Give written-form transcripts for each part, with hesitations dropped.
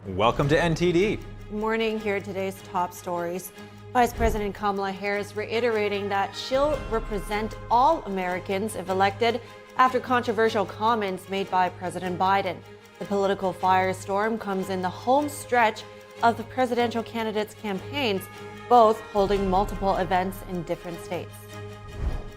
Welcome to NTD. Good morning. Here are today's top stories. Vice President Kamala Harris reiterating that she'll represent all Americans if elected after controversial comments made by President Biden. The political firestorm comes in the home stretch of the presidential candidates' campaigns, both holding multiple events in different states.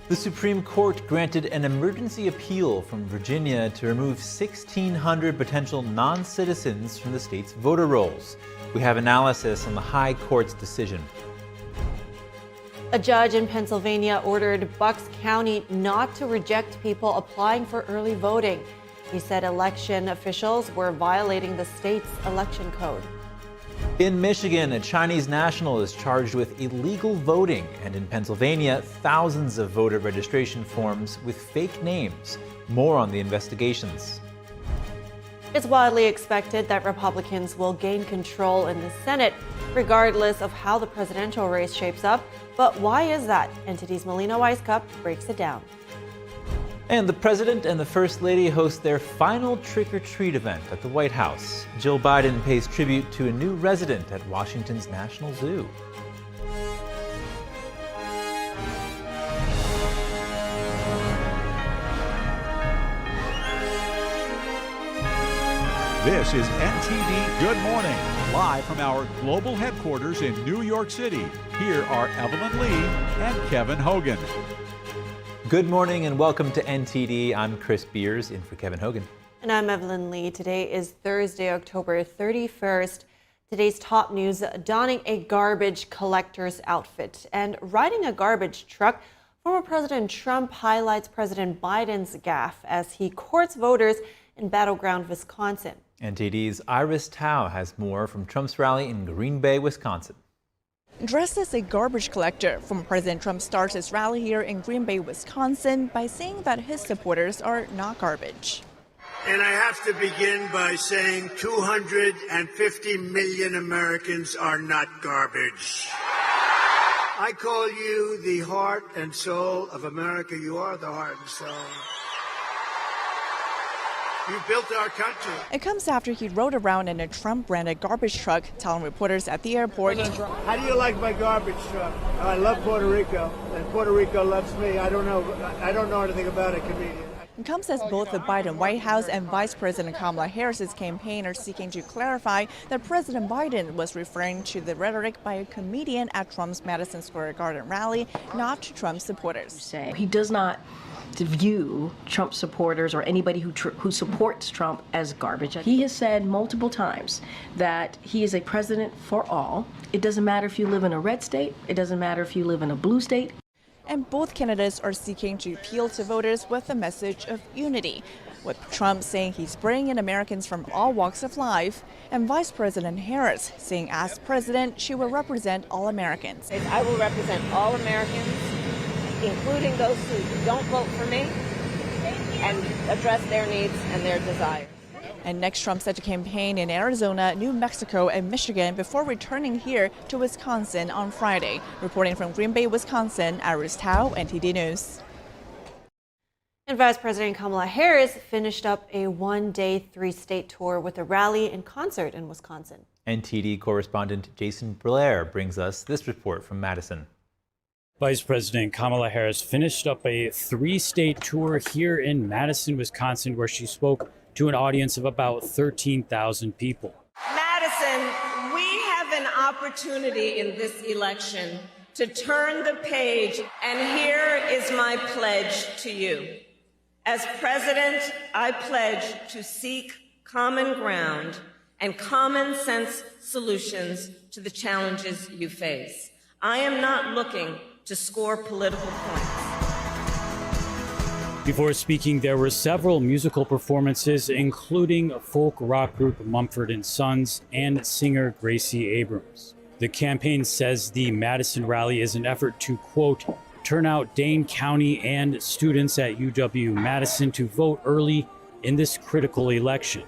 The Supreme Court granted an emergency appeal from Virginia to remove 1,600 potential non-citizens from the state's voter rolls. We have analysis on the High Court's decision. A judge in Pennsylvania ordered Bucks County not to reject people applying for early voting. He said election officials were violating the state's election code. In Michigan, a Chinese national is charged with illegal voting, and in Pennsylvania, thousands of voter registration forms with fake names. More on the investigations. It's widely expected that Republicans will gain control in the Senate, regardless of how the presidential race shapes up. But why is that? NTD's Melina Weiskup breaks it down. And the President and the First Lady host their final trick-or-treat event at the White House. Jill Biden pays tribute to a new resident at Washington's National Zoo. This is NTD Good Morning, live from our global headquarters in New York City. Here are Evelyn Lee and Kevin Hogan. Good morning and welcome to NTD. I'm Chris Beers in for Kevin Hogan. And I'm Evelyn Lee. Today is Thursday, October 31st. Today's top news: donning a garbage collector's outfit and riding a garbage truck. Former President Trump highlights President Biden's gaffe as he courts voters in battleground Wisconsin. NTD's Iris Tao has more from Trump's rally in Green Bay, Wisconsin. Dressed as a garbage collector, former President Trump starts his rally here in Green Bay, Wisconsin by saying that his supporters are not garbage. And I have to begin by saying 250 million Americans are not garbage. I call you the heart and soul of America. You are the heart and soul. You built our country. It comes after he rode around in a Trump-branded garbage truck, telling reporters at the airport, How do you like my garbage truck? I love Puerto Rico, and Puerto Rico loves me. I don't know anything about a comedian. It comes as both the Biden White House and Vice President Kamala Harris's campaign are seeking to clarify that President Biden was referring to the rhetoric by a comedian at Trump's Madison Square Garden rally, not to Trump supporters. He does not view Trump supporters or anybody who supports Trump as garbage. He has said multiple times that he is a president for all. It doesn't matter if you live in a red state. It doesn't matter if you live in a blue state. And both candidates are seeking to appeal to voters with a message of unity, with Trump saying he's bringing in Americans from all walks of life, and Vice President Harris saying as president, she will represent all Americans. I will represent all Americans, including those who don't vote for me, and address their needs and their desires. And next, Trump set to campaign in Arizona, New Mexico, and Michigan before returning here to Wisconsin on Friday. Reporting from Green Bay, Wisconsin, Iris Tao, NTD News. And Vice President Kamala Harris finished up a one-day, three-state tour with a rally and concert in Wisconsin. NTD correspondent Jason Blair brings us this report from Madison. Vice President Kamala Harris finished up a three-state tour here in Madison, Wisconsin, where she spoke to an audience of about 13,000 people. Madison, we have an opportunity in this election to turn the page, and here is my pledge to you. As president, I pledge to seek common ground and common sense solutions to the challenges you face. I am not looking to score political points. Before speaking, there were several musical performances, including folk rock group Mumford & Sons and singer Gracie Abrams. The campaign says the Madison rally is an effort to, quote, turn out Dane County and students at UW-Madison to vote early in this critical election.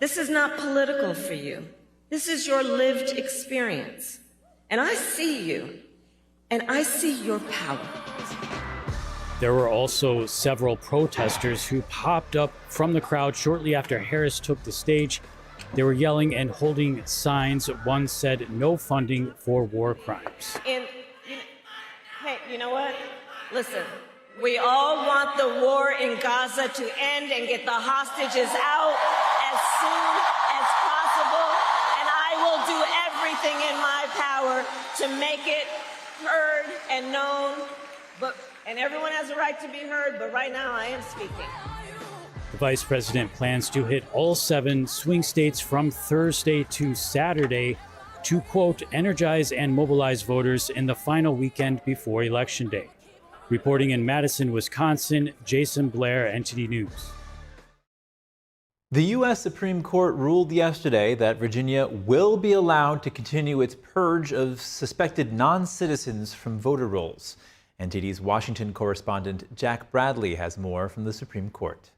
This is not political for you. This is your lived experience. And I see you, and I see your power. There were also several protesters who popped up from the crowd shortly after Harris took the stage They were yelling and holding signs. One said, "No funding for war crimes." Hey, you know what? Listen, we all want the war in Gaza to end and get the hostages out as soon as possible, and I will do everything in my power to make it heard and known, and everyone has a right to be heard, but right now I am speaking. The vice president plans to hit all 7 swing states from Thursday to Saturday to, quote, energize and mobilize voters in the final weekend before Election Day. Reporting in Madison, Wisconsin, Jason Blair, NTD News. The U.S. Supreme Court ruled yesterday that Virginia will be allowed to continue its purge of suspected non-citizens from voter rolls. NTD's Washington correspondent Jack Bradley has more from the Supreme Court.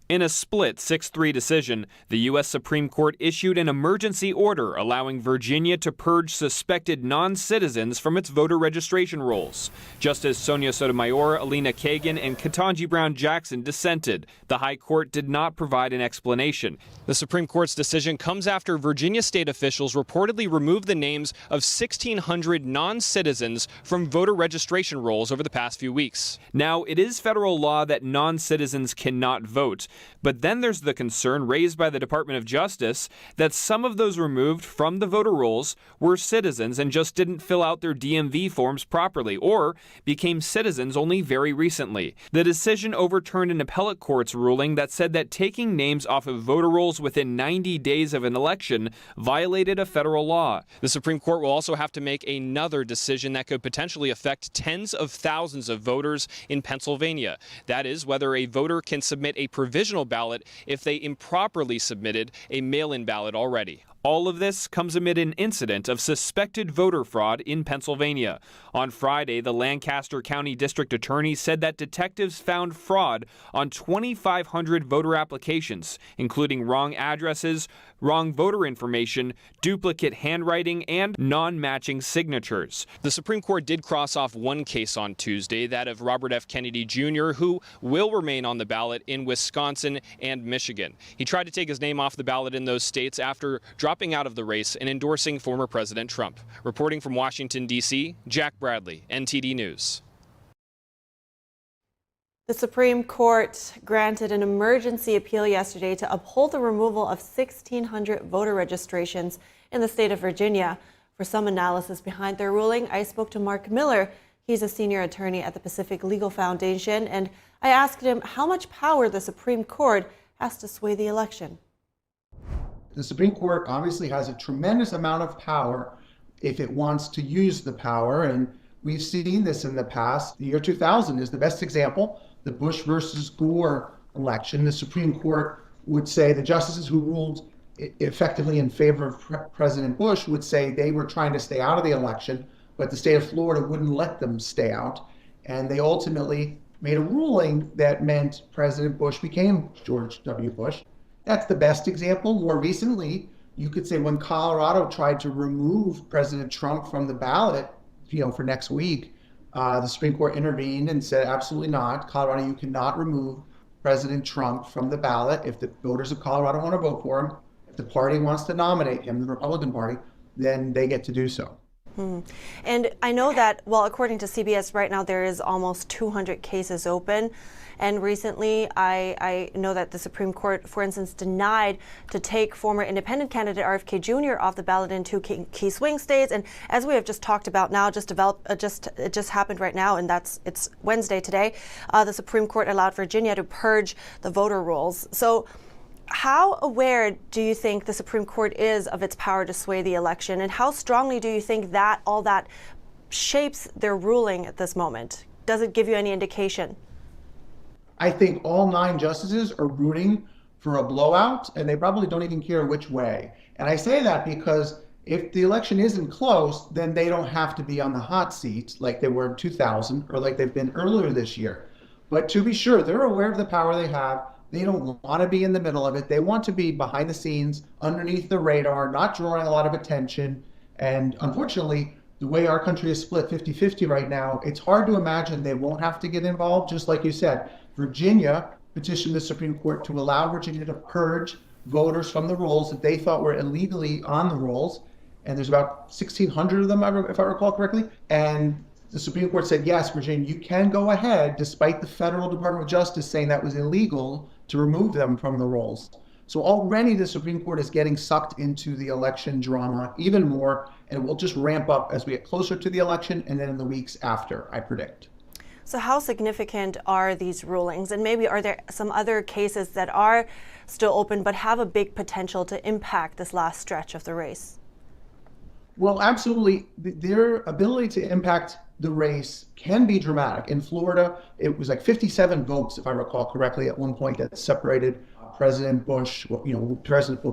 In a split 6-3 decision, the U.S. Supreme Court issued an emergency order allowing Virginia to purge suspected non-citizens from its voter registration rolls. Justice Sonia Sotomayor, Alina Kagan, and Ketanji Brown Jackson dissented. The High Court did not provide an explanation. The Supreme Court's decision comes after Virginia state officials reportedly removed the names of 1,600 non-citizens from voter registration rolls over the past few weeks. Now, it is federal law that non-citizens cannot vote. But then there's the concern raised by the Department of Justice that some of those removed from the voter rolls were citizens and just didn't fill out their DMV forms properly or became citizens only very recently. The decision overturned an appellate court's ruling that said that taking names off of voter rolls within 90 days of an election violated a federal law. The Supreme Court will also have to make another decision that could potentially affect tens of thousands of voters in Pennsylvania. That is, whether a voter can submit a provisional ballot if they improperly submitted a mail-in ballot already. All of this comes amid an incident of suspected voter fraud in Pennsylvania. On Friday, the Lancaster County District Attorney said that detectives found fraud on 2,500 voter applications, including wrong addresses, wrong voter information, duplicate handwriting, and non-matching signatures. The Supreme Court did cross off one case on Tuesday, that of Robert F. Kennedy Jr., who will remain on the ballot in Wisconsin and Michigan. He tried to take his name off the ballot in those states after dropping out of the race and endorsing former President Trump. Reporting from Washington, D.C., Jack Bradley, NTD News. The Supreme Court granted an emergency appeal yesterday to uphold the removal of 1,600 voter registrations in the state of Virginia. For some analysis behind their ruling, I spoke to Mark Miller. He's a senior attorney at the Pacific Legal Foundation, and I asked him how much power the Supreme Court has to sway the election. The Supreme Court obviously has a tremendous amount of power if it wants to use the power, and we've seen this in the past. The year 2000 is the best example. The Bush versus Gore election, the Supreme Court would say the justices who ruled effectively in favor of President Bush would say they were trying to stay out of the election, but the state of Florida wouldn't let them stay out. And they ultimately made a ruling that meant President Bush became George W. Bush. That's the best example. More recently, you could say when Colorado tried to remove President Trump from the ballot, for next week, the Supreme Court intervened and said, absolutely not. Colorado, you cannot remove President Trump from the ballot. If the voters of Colorado want to vote for him, if the party wants to nominate him, the Republican Party, then they get to do so. And I know that, well, according to CBS right now, there is almost 200 cases open. And recently, I know that the Supreme Court, for instance, denied to take former independent candidate RFK Jr. off the ballot in 2 key swing states. And as we have just talked about now, it just happened right now, and it's Wednesday today. The Supreme Court allowed Virginia to purge the voter rolls. So how aware do you think the Supreme Court is of its power to sway the election, and how strongly do you think that all that shapes their ruling at this moment? Does it give you any indication? I think all 9 justices are rooting for a blowout, and they probably don't even care which way. And I say that because if the election isn't close, then they don't have to be on the hot seat like they were in 2000 or like they've been earlier this year. But to be sure, they're aware of the power they have. They don't want to be in the middle of it. They want to be behind the scenes, underneath the radar, not drawing a lot of attention. And unfortunately, the way our country is split 50-50 right now, it's hard to imagine they won't have to get involved. Just like you said, Virginia petitioned the Supreme Court to allow Virginia to purge voters from the rolls that they thought were illegally on the rolls. And there's about 1,600 of them, if I recall correctly. And the Supreme Court said, yes, Virginia, you can go ahead, despite the federal Department of Justice saying that was illegal, to remove them from the rolls. So already the Supreme Court is getting sucked into the election drama even more, and it will just ramp up as we get closer to the election and then in the weeks after, I predict. So how significant are these rulings? And maybe are there some other cases that are still open but have a big potential to impact this last stretch of the race? Well, absolutely. Their ability to impact the race can be dramatic. In Florida, it was like 57 votes, if I recall correctly, at one point that separated President Bush, what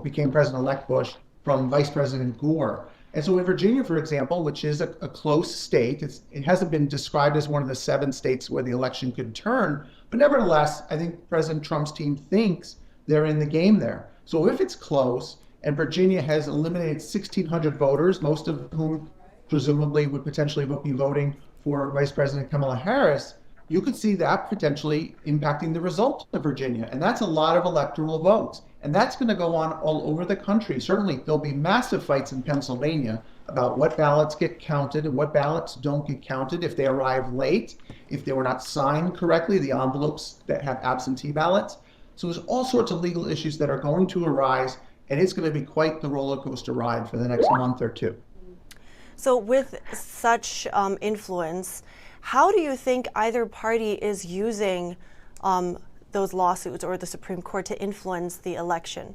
became President-elect Bush, from Vice President Gore. And so in Virginia, for example, which is a close state, it hasn't been described as one of the 7 states where the election could turn, but nevertheless, I think President Trump's team thinks they're in the game there. So if it's close, and Virginia has eliminated 1,600 voters, most of whom presumably would potentially be voting for Vice President Kamala Harris, you could see that potentially impacting the result of Virginia. And that's a lot of electoral votes. And that's going to go on all over the country. Certainly, there'll be massive fights in Pennsylvania about what ballots get counted and what ballots don't get counted if they arrive late, if they were not signed correctly, the envelopes that have absentee ballots. So there's all sorts of legal issues that are going to arise, and it's going to be quite the roller coaster ride for the next month or two. So with such influence, how do you think either party is using those lawsuits or the Supreme Court to influence the election?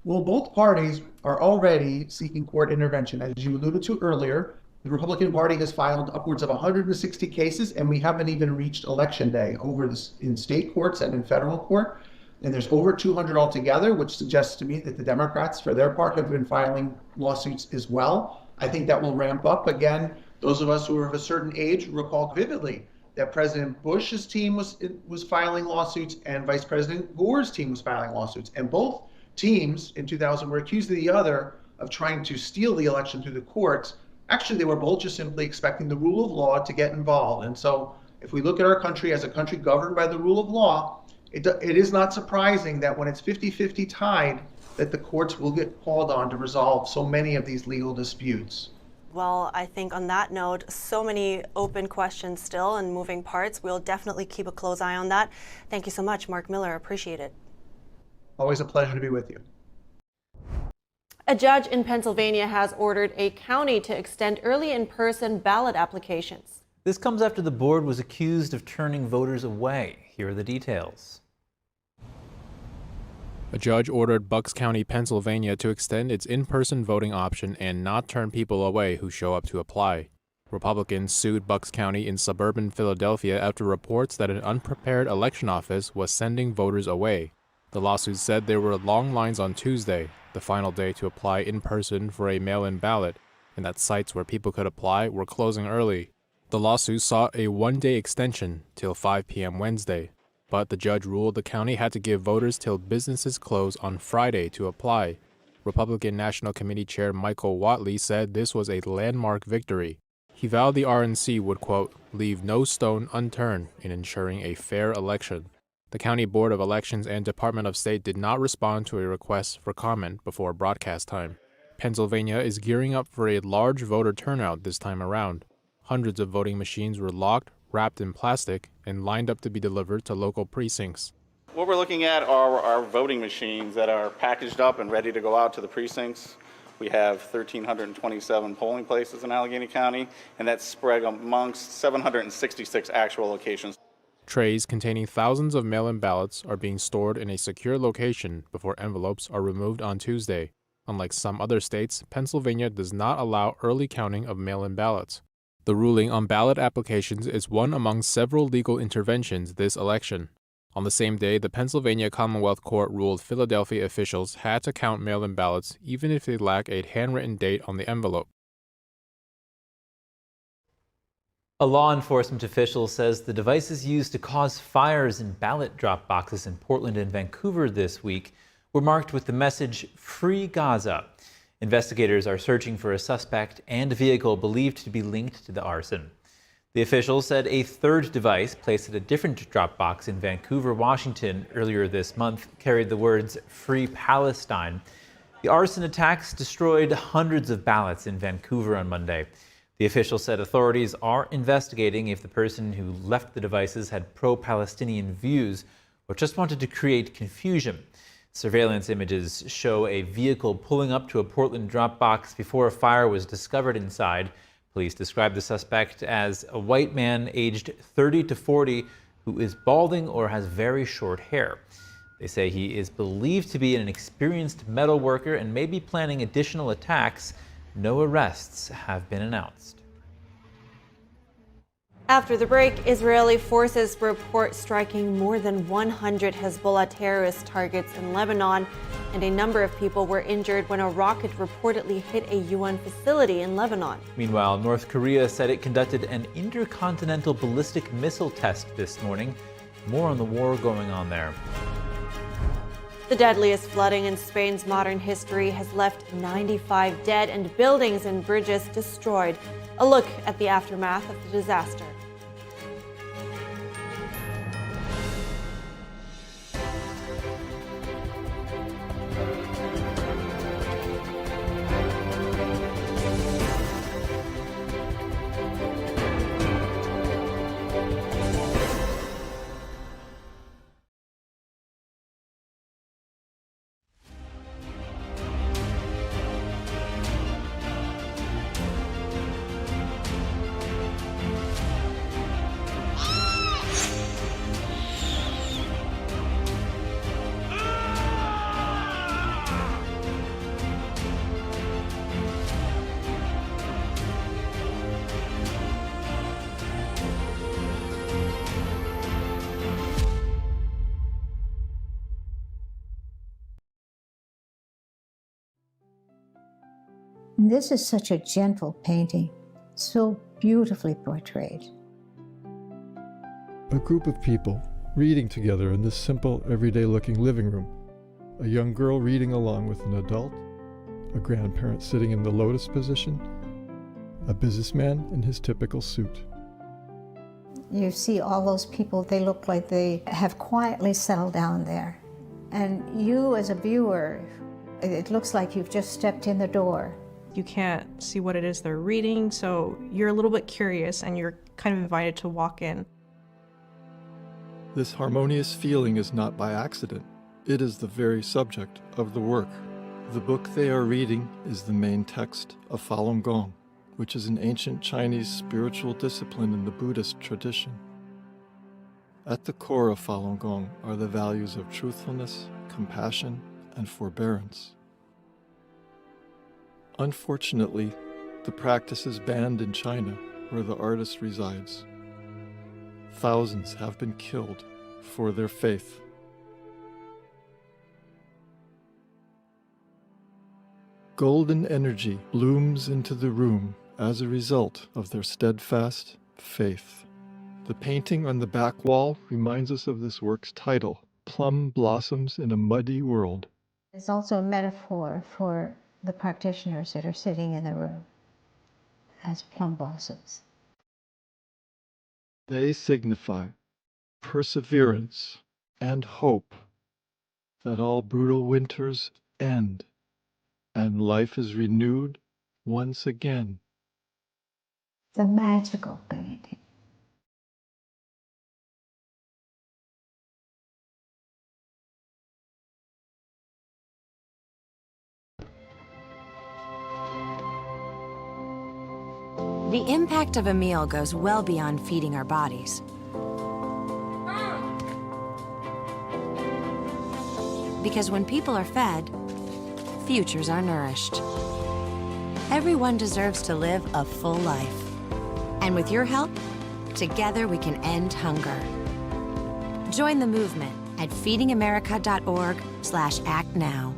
Well, both parties are already seeking court intervention. As you alluded to earlier, the Republican Party has filed upwards of 160 cases, and we haven't even reached Election Day in state courts and in federal court. And there's over 200 altogether, which suggests to me that the Democrats, for their part, have been filing lawsuits as well. I think that will ramp up. Again, those of us who are of a certain age recall vividly that President Bush's team was filing lawsuits and Vice President Gore's team was filing lawsuits. And both teams in 2000 were accused of the other of trying to steal the election through the courts. Actually, they were both just simply expecting the rule of law to get involved. And so if we look at our country as a country governed by the rule of law, it is not surprising that when it's 50-50 tied, that the courts will get called on to resolve so many of these legal disputes. Well, I think on that note, so many open questions still and moving parts. We'll definitely keep a close eye on that. Thank you so much, Mark Miller. Appreciate it. Always a pleasure to be with you. A judge in Pennsylvania has ordered a county to extend early in-person ballot applications. This comes after the board was accused of turning voters away. Here are the details. A judge ordered Bucks County, Pennsylvania to extend its in-person voting option and not turn people away who show up to apply. Republicans sued Bucks County in suburban Philadelphia after reports that an unprepared election office was sending voters away. The lawsuit said there were long lines on Tuesday, the final day to apply in person for a mail-in ballot, and that sites where people could apply were closing early. The lawsuit sought a one-day extension till 5 p.m. Wednesday, but the judge ruled the county had to give voters till businesses close on Friday to apply. Republican National Committee Chair Michael Whatley said this was a landmark victory. He vowed the RNC would, quote, leave no stone unturned in ensuring a fair election. The County Board of Elections and Department of State did not respond to a request for comment before broadcast time. Pennsylvania is gearing up for a large voter turnout this time around. Hundreds of voting machines were locked, wrapped in plastic, and lined up to be delivered to local precincts. What we're looking at are our voting machines that are packaged up and ready to go out to the precincts. We have 1,327 polling places in Allegheny County, and that's spread amongst 766 actual locations. Trays containing thousands of mail-in ballots are being stored in a secure location before envelopes are removed on Tuesday. Unlike some other states, Pennsylvania does not allow early counting of mail-in ballots. The ruling on ballot applications is one among several legal interventions this election. On the same day, the Pennsylvania Commonwealth Court ruled Philadelphia officials had to count mail-in ballots even if they lack a handwritten date on the envelope. A law enforcement official says the devices used to cause fires in ballot drop boxes in Portland and Vancouver this week were marked with the message "Free Gaza." Investigators are searching for a suspect and a vehicle believed to be linked to the arson. The official said a third device placed at a different drop box in Vancouver, Washington earlier this month carried the words "Free Palestine." The arson attacks destroyed hundreds of ballots in Vancouver on Monday. The official said authorities are investigating if the person who left the devices had pro-Palestinian views or just wanted to create confusion. Surveillance images show a vehicle pulling up to a Portland drop box before a fire was discovered inside. Police describe the suspect as a white man aged 30 to 40 who is balding or has very short hair. They say he is believed to be an experienced metal worker and may be planning additional attacks. No arrests have been announced. After the break, Israeli forces report striking more than 100 Hezbollah terrorist targets in Lebanon, and a number of people were injured when a rocket reportedly hit a UN facility in Lebanon. Meanwhile, North Korea said it conducted an intercontinental ballistic missile test this morning. More on the war going on there. The deadliest flooding in Spain's modern history has left 95 dead and buildings and bridges destroyed. A look at the aftermath of the disaster. This is such a gentle painting, so beautifully portrayed. A group of people reading together in this simple, everyday-looking living room. A young girl reading along with an adult, a grandparent sitting in the lotus position, a businessman in his typical suit. You see all those people, they look like they have quietly settled down there. And you as a viewer, it looks like you've just stepped in the door. You can't see what it is they're reading, so you're a little bit curious and you're kind of invited to walk in. This harmonious feeling is not by accident. It is the very subject of the work. The book they are reading is the main text of Falun Gong, which is an ancient Chinese spiritual discipline in the Buddhist tradition. At the core of Falun Gong are the values of truthfulness, compassion, and forbearance. Unfortunately, the practice is banned in China, where the artist resides. Thousands have been killed for their faith. Golden energy blooms into the room as a result of their steadfast faith. The painting on the back wall reminds us of this work's title, Plum Blossoms in a Muddy World. It's also a metaphor for the practitioners that are sitting in the room as plum blossoms. They signify perseverance and hope that all brutal winters end and life is renewed once again. The magical painting. The impact of a meal goes well beyond feeding our bodies. Because when people are fed, futures are nourished. Everyone deserves to live a full life. And with your help, together we can end hunger. Join the movement at feedingamerica.org/actnow.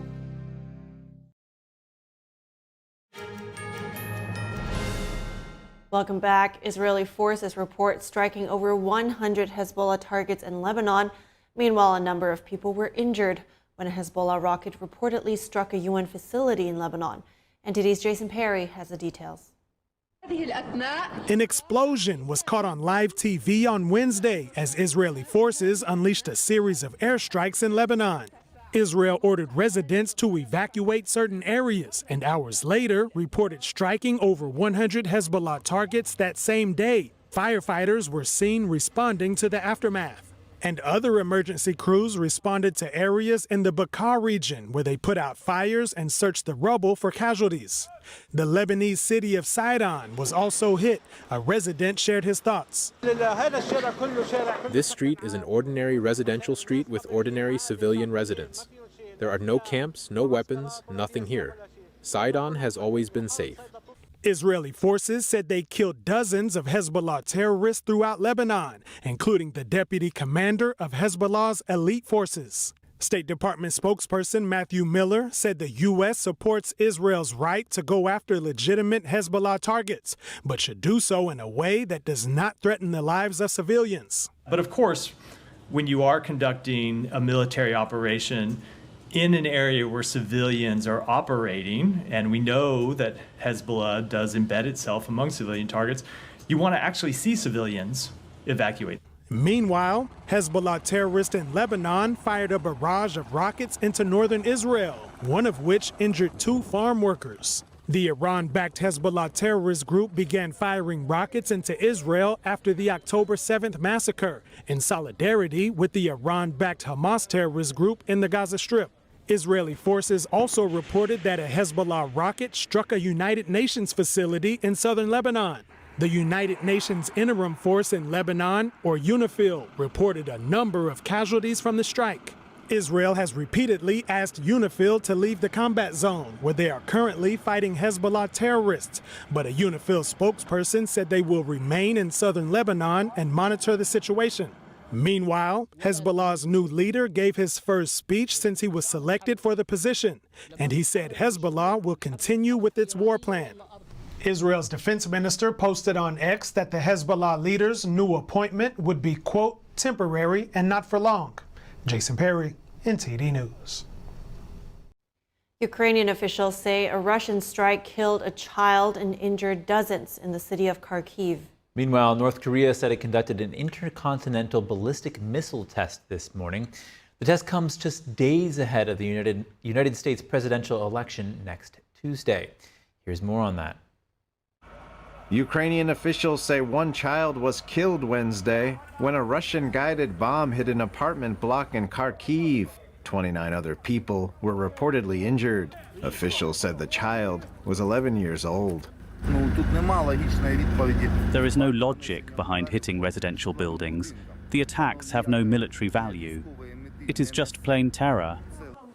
Welcome back. Israeli forces report striking over 100 Hezbollah targets in Lebanon. Meanwhile, a number of people were injured when a Hezbollah rocket reportedly struck a UN facility in Lebanon. NTD's Jason Perry has the details. An explosion was caught on live TV on Wednesday as Israeli forces unleashed a series of airstrikes in Lebanon. Israel ordered residents to evacuate certain areas and hours later reported striking over 100 Hezbollah targets that same day. Firefighters were seen responding to the aftermath. And other emergency crews responded to areas in the Bekaa region where they put out fires and searched the rubble for casualties. The Lebanese city of Sidon was also hit. A resident shared his thoughts. This street is an ordinary residential street with ordinary civilian residents. There are no camps, no weapons, nothing here. Sidon has always been safe. Israeli forces said they killed dozens of Hezbollah terrorists throughout Lebanon, including the deputy commander of Hezbollah's elite forces. State Department spokesperson Matthew Miller said the U.S. supports Israel's right to go after legitimate Hezbollah targets, but should do so in a way that does not threaten the lives of civilians. But of course, when you are conducting a military operation in an area where civilians are operating, and we know that Hezbollah does embed itself among civilian targets, you want to actually see civilians evacuate. Meanwhile, Hezbollah terrorists in Lebanon fired a barrage of rockets into northern Israel, one of which injured 2 farm workers. The Iran-backed Hezbollah terrorist group began firing rockets into Israel after the October 7th massacre, in solidarity with the Iran-backed Hamas terrorist group in the Gaza Strip. Israeli forces also reported that a Hezbollah rocket struck a United Nations facility in southern Lebanon. The United Nations Interim Force in Lebanon, or UNIFIL, reported a number of casualties from the strike. Israel has repeatedly asked UNIFIL to leave the combat zone, where they are currently fighting Hezbollah terrorists. But a UNIFIL spokesperson said they will remain in southern Lebanon and monitor the situation. Meanwhile, Hezbollah's new leader gave his first speech since he was selected for the position, and he said Hezbollah will continue with its war plan. Israel's defense minister posted on X that the Hezbollah leader's new appointment would be, quote, temporary and not for long. Jason Perry, NTD News. Ukrainian officials say a Russian strike killed a child and injured dozens in the city of Kharkiv. Meanwhile, North Korea said it conducted an intercontinental ballistic missile test this morning. The test comes just days ahead of the United States presidential election next Tuesday. Here's more on that. Ukrainian officials say one child was killed Wednesday when a Russian-guided bomb hit an apartment block in Kharkiv. 29 other people were reportedly injured. Officials said the child was 11 years old. There is no logic behind hitting residential buildings. The attacks have no military value. It is just plain terror.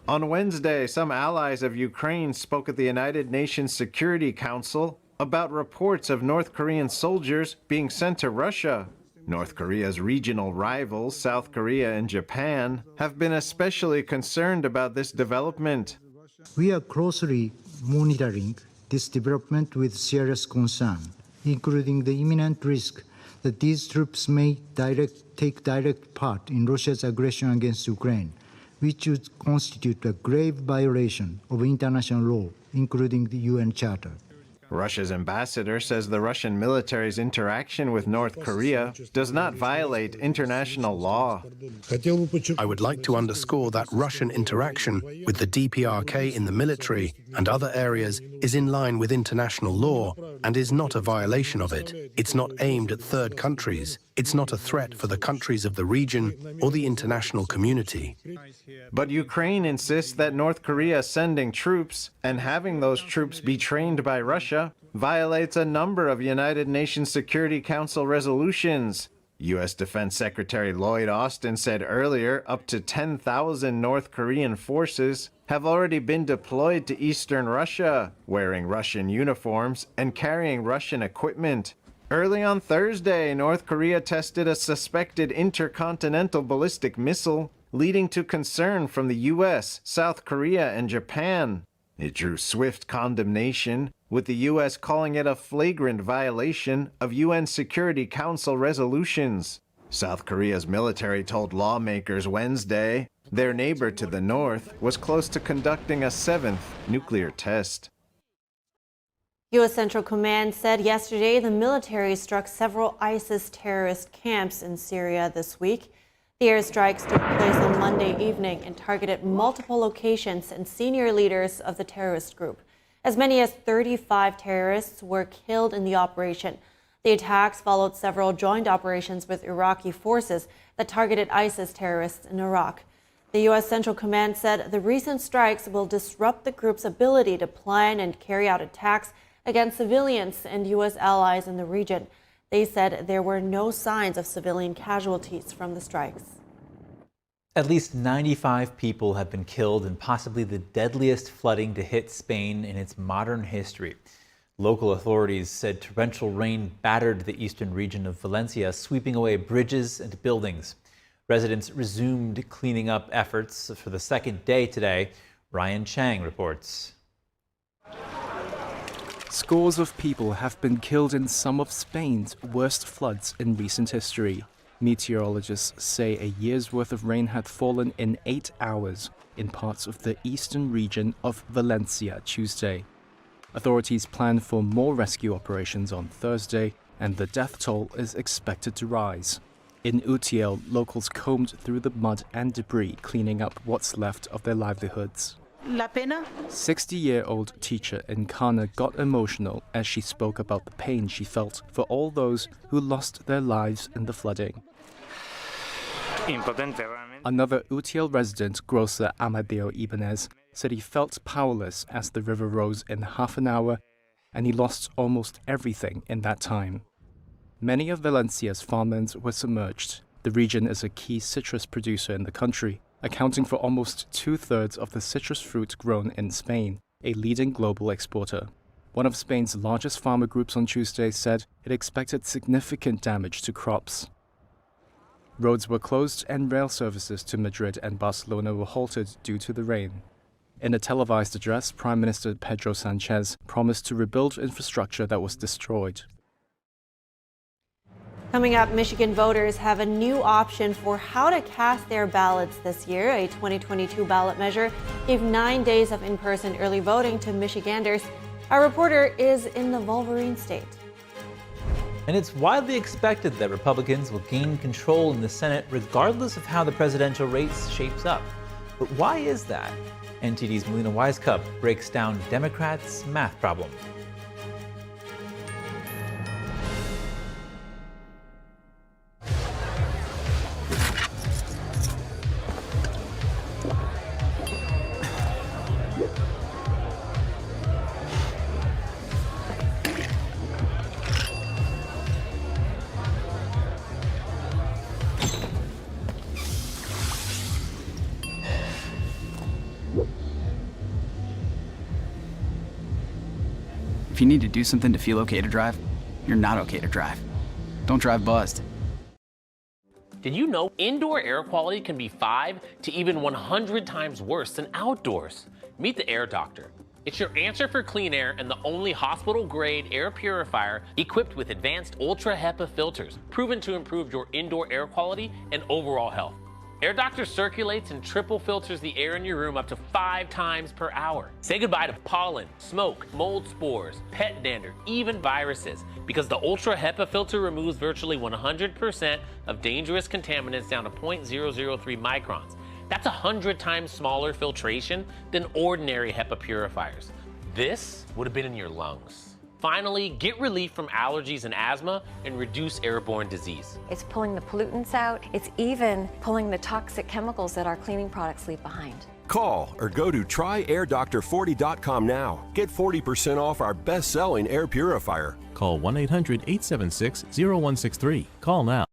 On Wednesday, some allies of Ukraine spoke at the United Nations Security Council about reports of North Korean soldiers being sent to Russia. North Korea's regional rivals, South Korea and Japan, have been especially concerned about this development. We are closely monitoring this development with serious concern, including the imminent risk that these troops may take direct part in Russia's aggression against Ukraine, which would constitute a grave violation of international law, including the UN Charter. Russia's ambassador says the Russian military's interaction with North Korea does not violate international law. I would like to underscore that Russian interaction with the DPRK in the military and other areas is in line with international law and is not a violation of it. It's not aimed at third countries. It's not a threat for the countries of the region or the international community. But Ukraine insists that North Korea sending troops and having those troops be trained by Russia violates a number of United Nations Security Council resolutions. U.S. Defense Secretary Lloyd Austin said earlier up to 10,000 North Korean forces have already been deployed to eastern Russia, wearing Russian uniforms and carrying Russian equipment. Early on Thursday, North Korea tested a suspected intercontinental ballistic missile, leading to concern from the U.S., South Korea, and Japan. It drew swift condemnation, with the U.S. calling it a flagrant violation of UN Security Council resolutions. South Korea's military told lawmakers Wednesday their neighbor to the north was close to conducting a 7th nuclear test. U.S. Central Command said yesterday the military struck several ISIS terrorist camps in Syria this week. The airstrikes took place on Monday evening and targeted multiple locations and senior leaders of the terrorist group. As many as 35 terrorists were killed in the operation. The attacks followed several joint operations with Iraqi forces that targeted ISIS terrorists in Iraq. The U.S. Central Command said the recent strikes will disrupt the group's ability to plan and carry out attacks against civilians and U.S. allies in the region. They said there were no signs of civilian casualties from the strikes. At least 95 people have been killed in possibly the deadliest flooding to hit Spain in its modern history. Local authorities said torrential rain battered the eastern region of Valencia, sweeping away bridges and buildings. Residents resumed cleaning up efforts for the second day today. Ryan Chang reports. Scores of people have been killed in some of Spain's worst floods in recent history. Meteorologists say a year's worth of rain had fallen in 8 hours in parts of the eastern region of Valencia Tuesday. Authorities plan for more rescue operations on Thursday, and the death toll is expected to rise. In Utiel, locals combed through the mud and debris, cleaning up what's left of their livelihoods. 60-year-old teacher in Cana got emotional as she spoke about the pain she felt for all those who lost their lives in the flooding. Another Utiel resident, grocer Amadeo Ibanez, said he felt powerless as the river rose in half an hour, and he lost almost everything in that time. Many of Valencia's farmlands were submerged. The region is a key citrus producer in the country, accounting for almost 2/3 of the citrus fruit grown in Spain, a leading global exporter. One of Spain's largest farmer groups on Tuesday said it expected significant damage to crops. Roads were closed and rail services to Madrid and Barcelona were halted due to the rain. In a televised address, Prime Minister Pedro Sanchez promised to rebuild infrastructure that was destroyed. Coming up, Michigan voters have a new option for how to cast their ballots this year. A 2022 ballot measure gave 9 days of in-person early voting to Michiganders. Our reporter is in the Wolverine state. And it's widely expected that Republicans will gain control in the Senate regardless of how the presidential race shapes up. But why is that? NTD's Melina Wisecup breaks down Democrats' math problem. If you need to do something to feel okay to drive, you're not okay to drive. Don't drive buzzed. Did you know indoor air quality can be 5 to even 100 times worse than outdoors? Meet the Air Doctor. It's your answer for clean air and the only hospital-grade air purifier equipped with advanced Ultra HEPA filters, proven to improve your indoor air quality and overall health. Air Doctor circulates and triple filters the air in your room up to 5 times per hour. Say goodbye to pollen, smoke, mold spores, pet dander, even viruses, because the Ultra HEPA filter removes virtually 100% of dangerous contaminants down to 0.003 microns. That's 100 times smaller filtration than ordinary HEPA purifiers. This would have been in your lungs. Finally, get relief from allergies and asthma and reduce airborne disease. It's pulling the pollutants out. It's even pulling the toxic chemicals that our cleaning products leave behind. Call or go to tryair40.com now. Get 40% off our best-selling air purifier. Call 1-800-876-0163. Call now.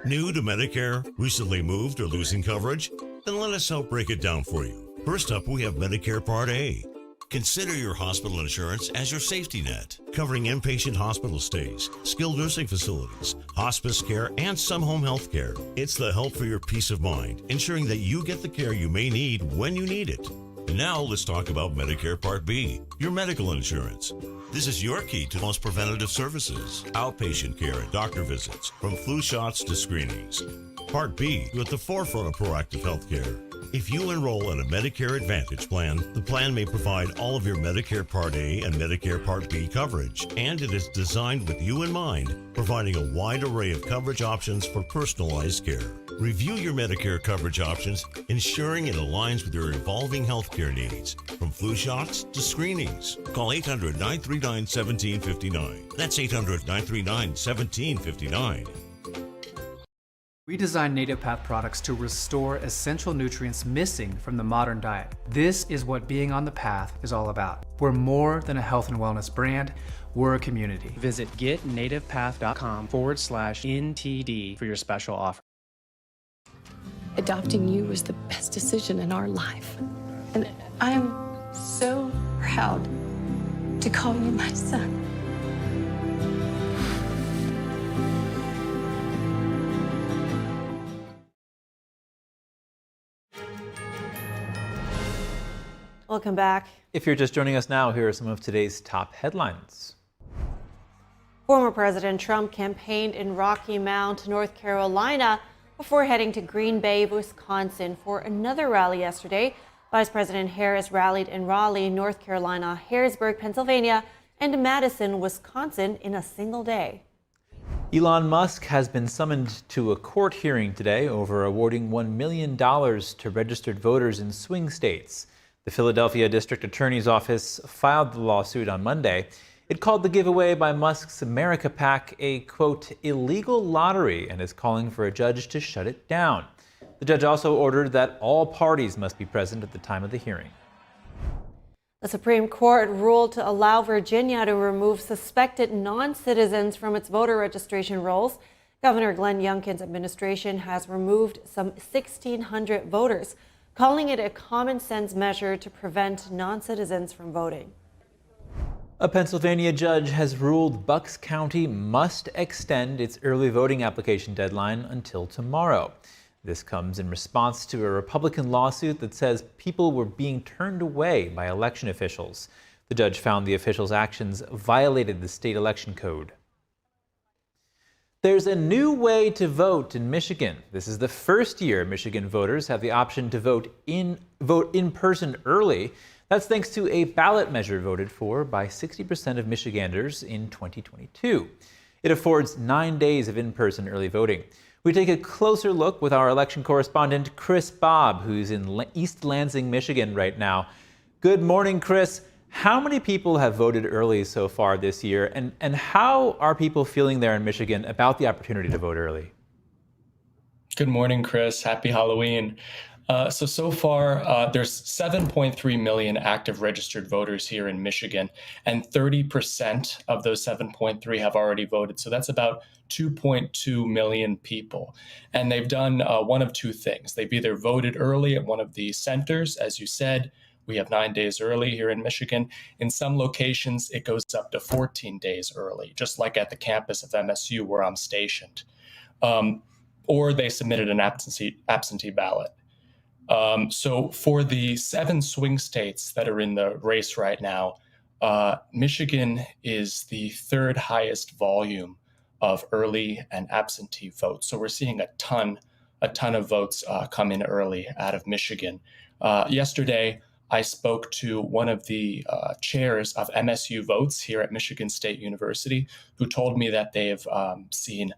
New to Medicare? Recently moved or losing coverage? Then let us help break it down for you. First up, we have Medicare Part A. Consider your hospital insurance as your safety net, covering inpatient hospital stays, skilled nursing facilities, hospice care, and some home health care. It's the help for your peace of mind, ensuring that you get the care you may need when you need it. And now let's talk about Medicare Part B, your medical insurance. This is your key to most preventative services, outpatient care and doctor visits, from flu shots to screenings. Part B, you're at the forefront of proactive healthcare. If you enroll in a Medicare Advantage plan, the plan may provide all of your Medicare Part A and Medicare Part B coverage, and it is designed with you in mind, providing a wide array of coverage options for personalized care. Review your Medicare coverage options, ensuring it aligns with your evolving healthcare needs, from flu shots to screenings. Call 800-939-1759. That's 800-939-1759. We design Native Path products to restore essential nutrients missing from the modern diet. This is what being on the path is all about. We're more than a health and wellness brand, we're a community. Visit getnativepath.com/NTD for your special offer. Adopting you was the best decision in our life. And I am so proud to call you my son. Welcome back. If you're just joining us now, here are some of today's top headlines. Former President Trump campaigned in Rocky Mount, North Carolina, before heading to Green Bay, Wisconsin for another rally yesterday. Vice President Harris rallied in Raleigh, North Carolina, Harrisburg, Pennsylvania, and Madison, Wisconsin in a single day. Elon Musk has been summoned to a court hearing today over awarding $1 million to registered voters in swing states. The Philadelphia District Attorney's Office filed the lawsuit on Monday. It called the giveaway by Musk's America PAC a, quote, illegal lottery and is calling for a judge to shut it down. The judge also ordered that all parties must be present at the time of the hearing. The Supreme Court ruled to allow Virginia to remove suspected non-citizens from its voter registration rolls. Governor Glenn Youngkin's administration has removed some 1,600 voters, calling it a common sense measure to prevent non-citizens from voting. A Pennsylvania judge has ruled Bucks County must extend its early voting application deadline until tomorrow. This comes in response to a Republican lawsuit that says people were being turned away by election officials. The judge found the officials' actions violated the state election code. There's a new way to vote in Michigan. This is the first year Michigan voters have the option to vote in person early. That's thanks to a ballot measure voted for by 60% of Michiganders in 2022. It affords 9 days of in-person early voting. We take a closer look with our election correspondent, Chris Bobb, who's in East Lansing, Michigan right now. Good morning, Chris. How many people have voted early so far this year, and how are people feeling there in Michigan about the opportunity to vote early? Good morning, Chris. Happy Halloween. So far, there's 7.3 million active registered voters here in Michigan, and 30% of those 7.3 have already voted. So that's about 2.2 million people. And they've done one of two things. They've either voted early at one of the centers, as you said. We have 9 days early here in Michigan. In some locations, it goes up to 14 days early, just like at the campus of MSU where I'm stationed. Or they submitted an absentee ballot. So for the 7 swing states that are in the race right now, Michigan is the 3rd highest volume of early and absentee votes. So we're seeing a ton of votes come in early out of Michigan. Yesterday, I spoke to one of the chairs of MSU Votes here at Michigan State University, who told me that they have seen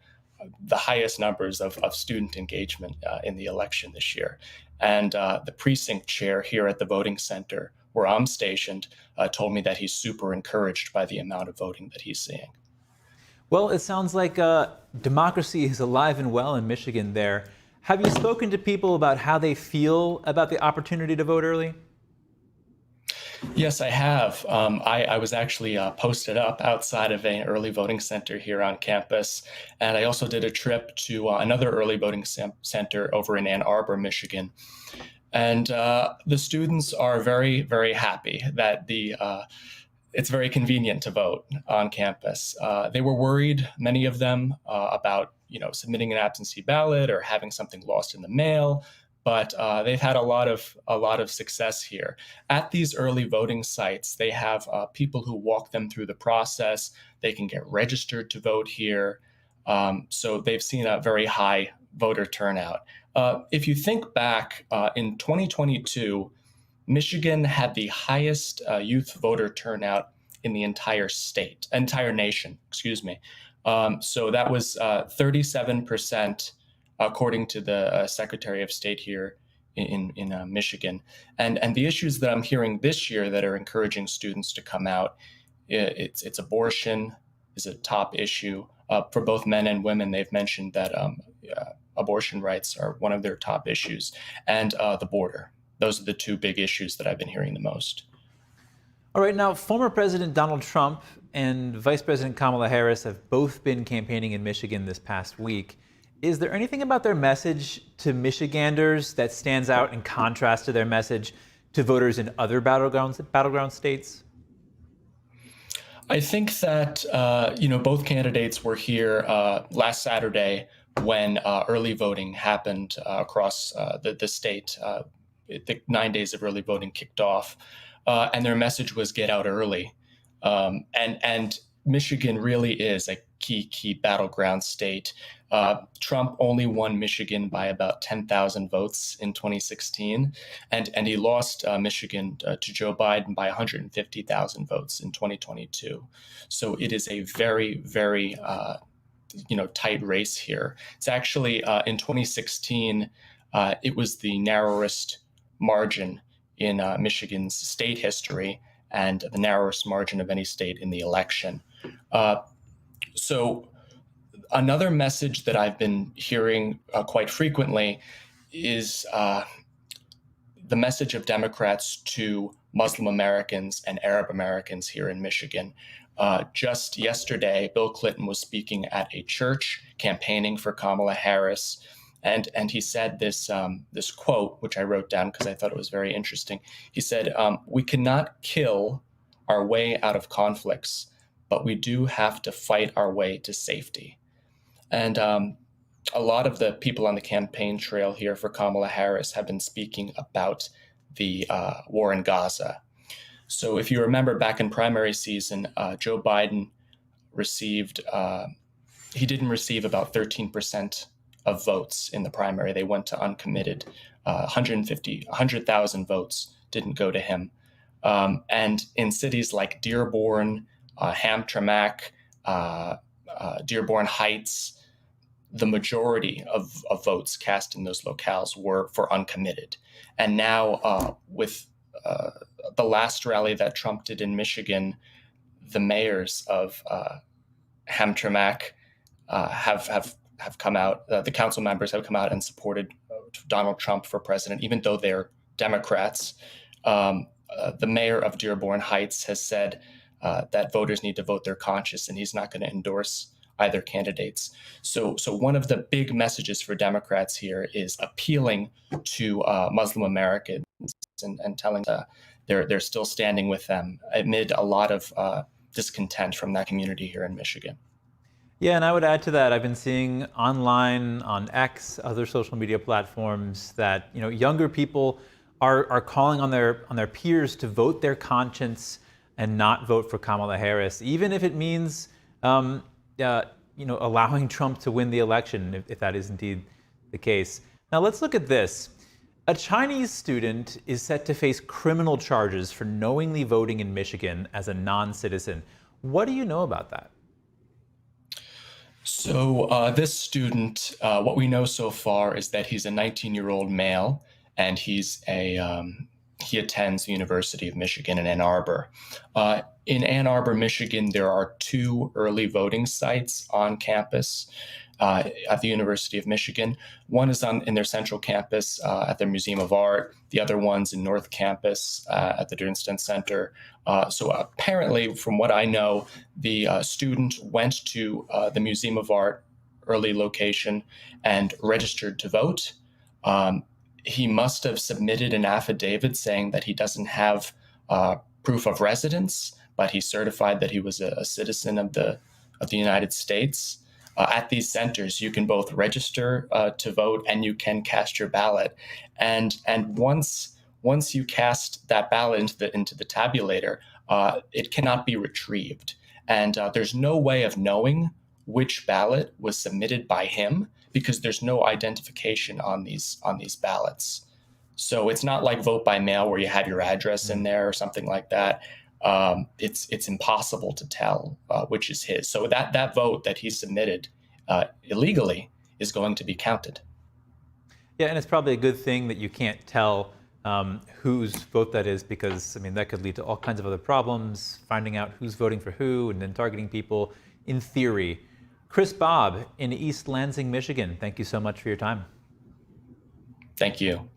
the highest numbers of student engagement in the election this year. And the precinct chair here at the voting center where I'm stationed told me that he's super encouraged by the amount of voting that he's seeing. Well, it sounds like democracy is alive and well in Michigan there. Have you spoken to people about how they feel about the opportunity to vote early? Yes, I have. I was actually posted up outside of an early voting center here on campus. And I also did a trip to another early voting center over in Ann Arbor, Michigan. And the students are very, very happy that it's very convenient to vote on campus. They were worried, many of them, about submitting an absentee ballot or having something lost in the mail. But they've had a lot of success here. At these early voting sites, they have people who walk them through the process. They can get registered to vote here. So they've seen a very high voter turnout. If you think back in 2022, Michigan had the highest youth voter turnout in the entire nation, excuse me. So that was 37%, according to the Secretary of State here in Michigan. And the issues that I'm hearing this year that are encouraging students to come out, it's abortion is a top issue. For both men and women, they've mentioned that abortion rights are one of their top issues, and the border. Those are the two big issues that I've been hearing the most. All right, now, former President Donald Trump and Vice President Kamala Harris have both been campaigning in Michigan this past week. Is there anything about their message to Michiganders that stands out in contrast to their message to voters in other battleground states? I think that, both candidates were here last Saturday when early voting happened across the state. The 9 days of early voting kicked off, and their message was get out early. And Michigan really is a key battleground state. Trump only won Michigan by about 10,000 votes in 2016, and he lost Michigan to Joe Biden by 150,000 votes in 2022. So it is a very, very tight race here. It's actually in 2016, it was the narrowest margin in Michigan's state history and the narrowest margin of any state in the election. So another message that I've been hearing quite frequently is the message of Democrats to Muslim Americans and Arab Americans here in Michigan. Just yesterday, Bill Clinton was speaking at a church campaigning for Kamala Harris. And he said this quote, which I wrote down because I thought it was very interesting. He said, "We cannot kill our way out of conflicts, but we do have to fight our way to safety." And a lot of the people on the campaign trail here for Kamala Harris have been speaking about the war in Gaza. So if you remember back in primary season, Joe Biden didn't receive about 13% of votes in the primary. They went to uncommitted. 100,000 votes didn't go to him. And in cities like Dearborn, Hamtramck, Dearborn Heights, the majority of votes cast in those locales were for uncommitted. And now with the last rally that Trump did in Michigan, the mayors of Hamtramck have come out, the council members have come out and supported Donald Trump for president, even though they're Democrats. The mayor of Dearborn Heights has said that voters need to vote their conscience, and he's not going to endorse either candidates. So one of the big messages for Democrats here is appealing to Muslim Americans and telling they're still standing with them amid a lot of discontent from that community here in Michigan. Yeah, and I would add to that, I've been seeing online, on X, other social media platforms, that younger people are calling on their peers to vote their conscience and not vote for Kamala Harris, even if it means allowing Trump to win the election, if that is indeed the case. Now let's look at this. A Chinese student is set to face criminal charges for knowingly voting in Michigan as a non-citizen. What do you know about that? So this student, what we know so far is that he's a 19-year-old male, and he attends the University of Michigan in Ann Arbor. In Ann Arbor, Michigan, there are 2 early voting sites on campus at the University of Michigan. One is in their central campus at their Museum of Art. The other one's in North Campus at the Dunstan Center. So apparently, from what I know, the student went to the Museum of Art early location and registered to vote. He must have submitted an affidavit saying that he doesn't have proof of residence, but he certified that he was a citizen of the United States. At these centers, you can both register to vote and you can cast your ballot. And once you cast that ballot into the tabulator, it cannot be retrieved. And there's no way of knowing which ballot was submitted by him because there's no identification on these ballots. So it's not like vote by mail where you have your address in there or something like that. It's impossible to tell which is his. So that vote that he submitted illegally is going to be counted. Yeah, and it's probably a good thing that you can't tell whose vote that is, because I mean that could lead to all kinds of other problems, finding out who's voting for who and then targeting people in theory. Chris Bobb in East Lansing, Michigan, thank you so much for your time. Thank you.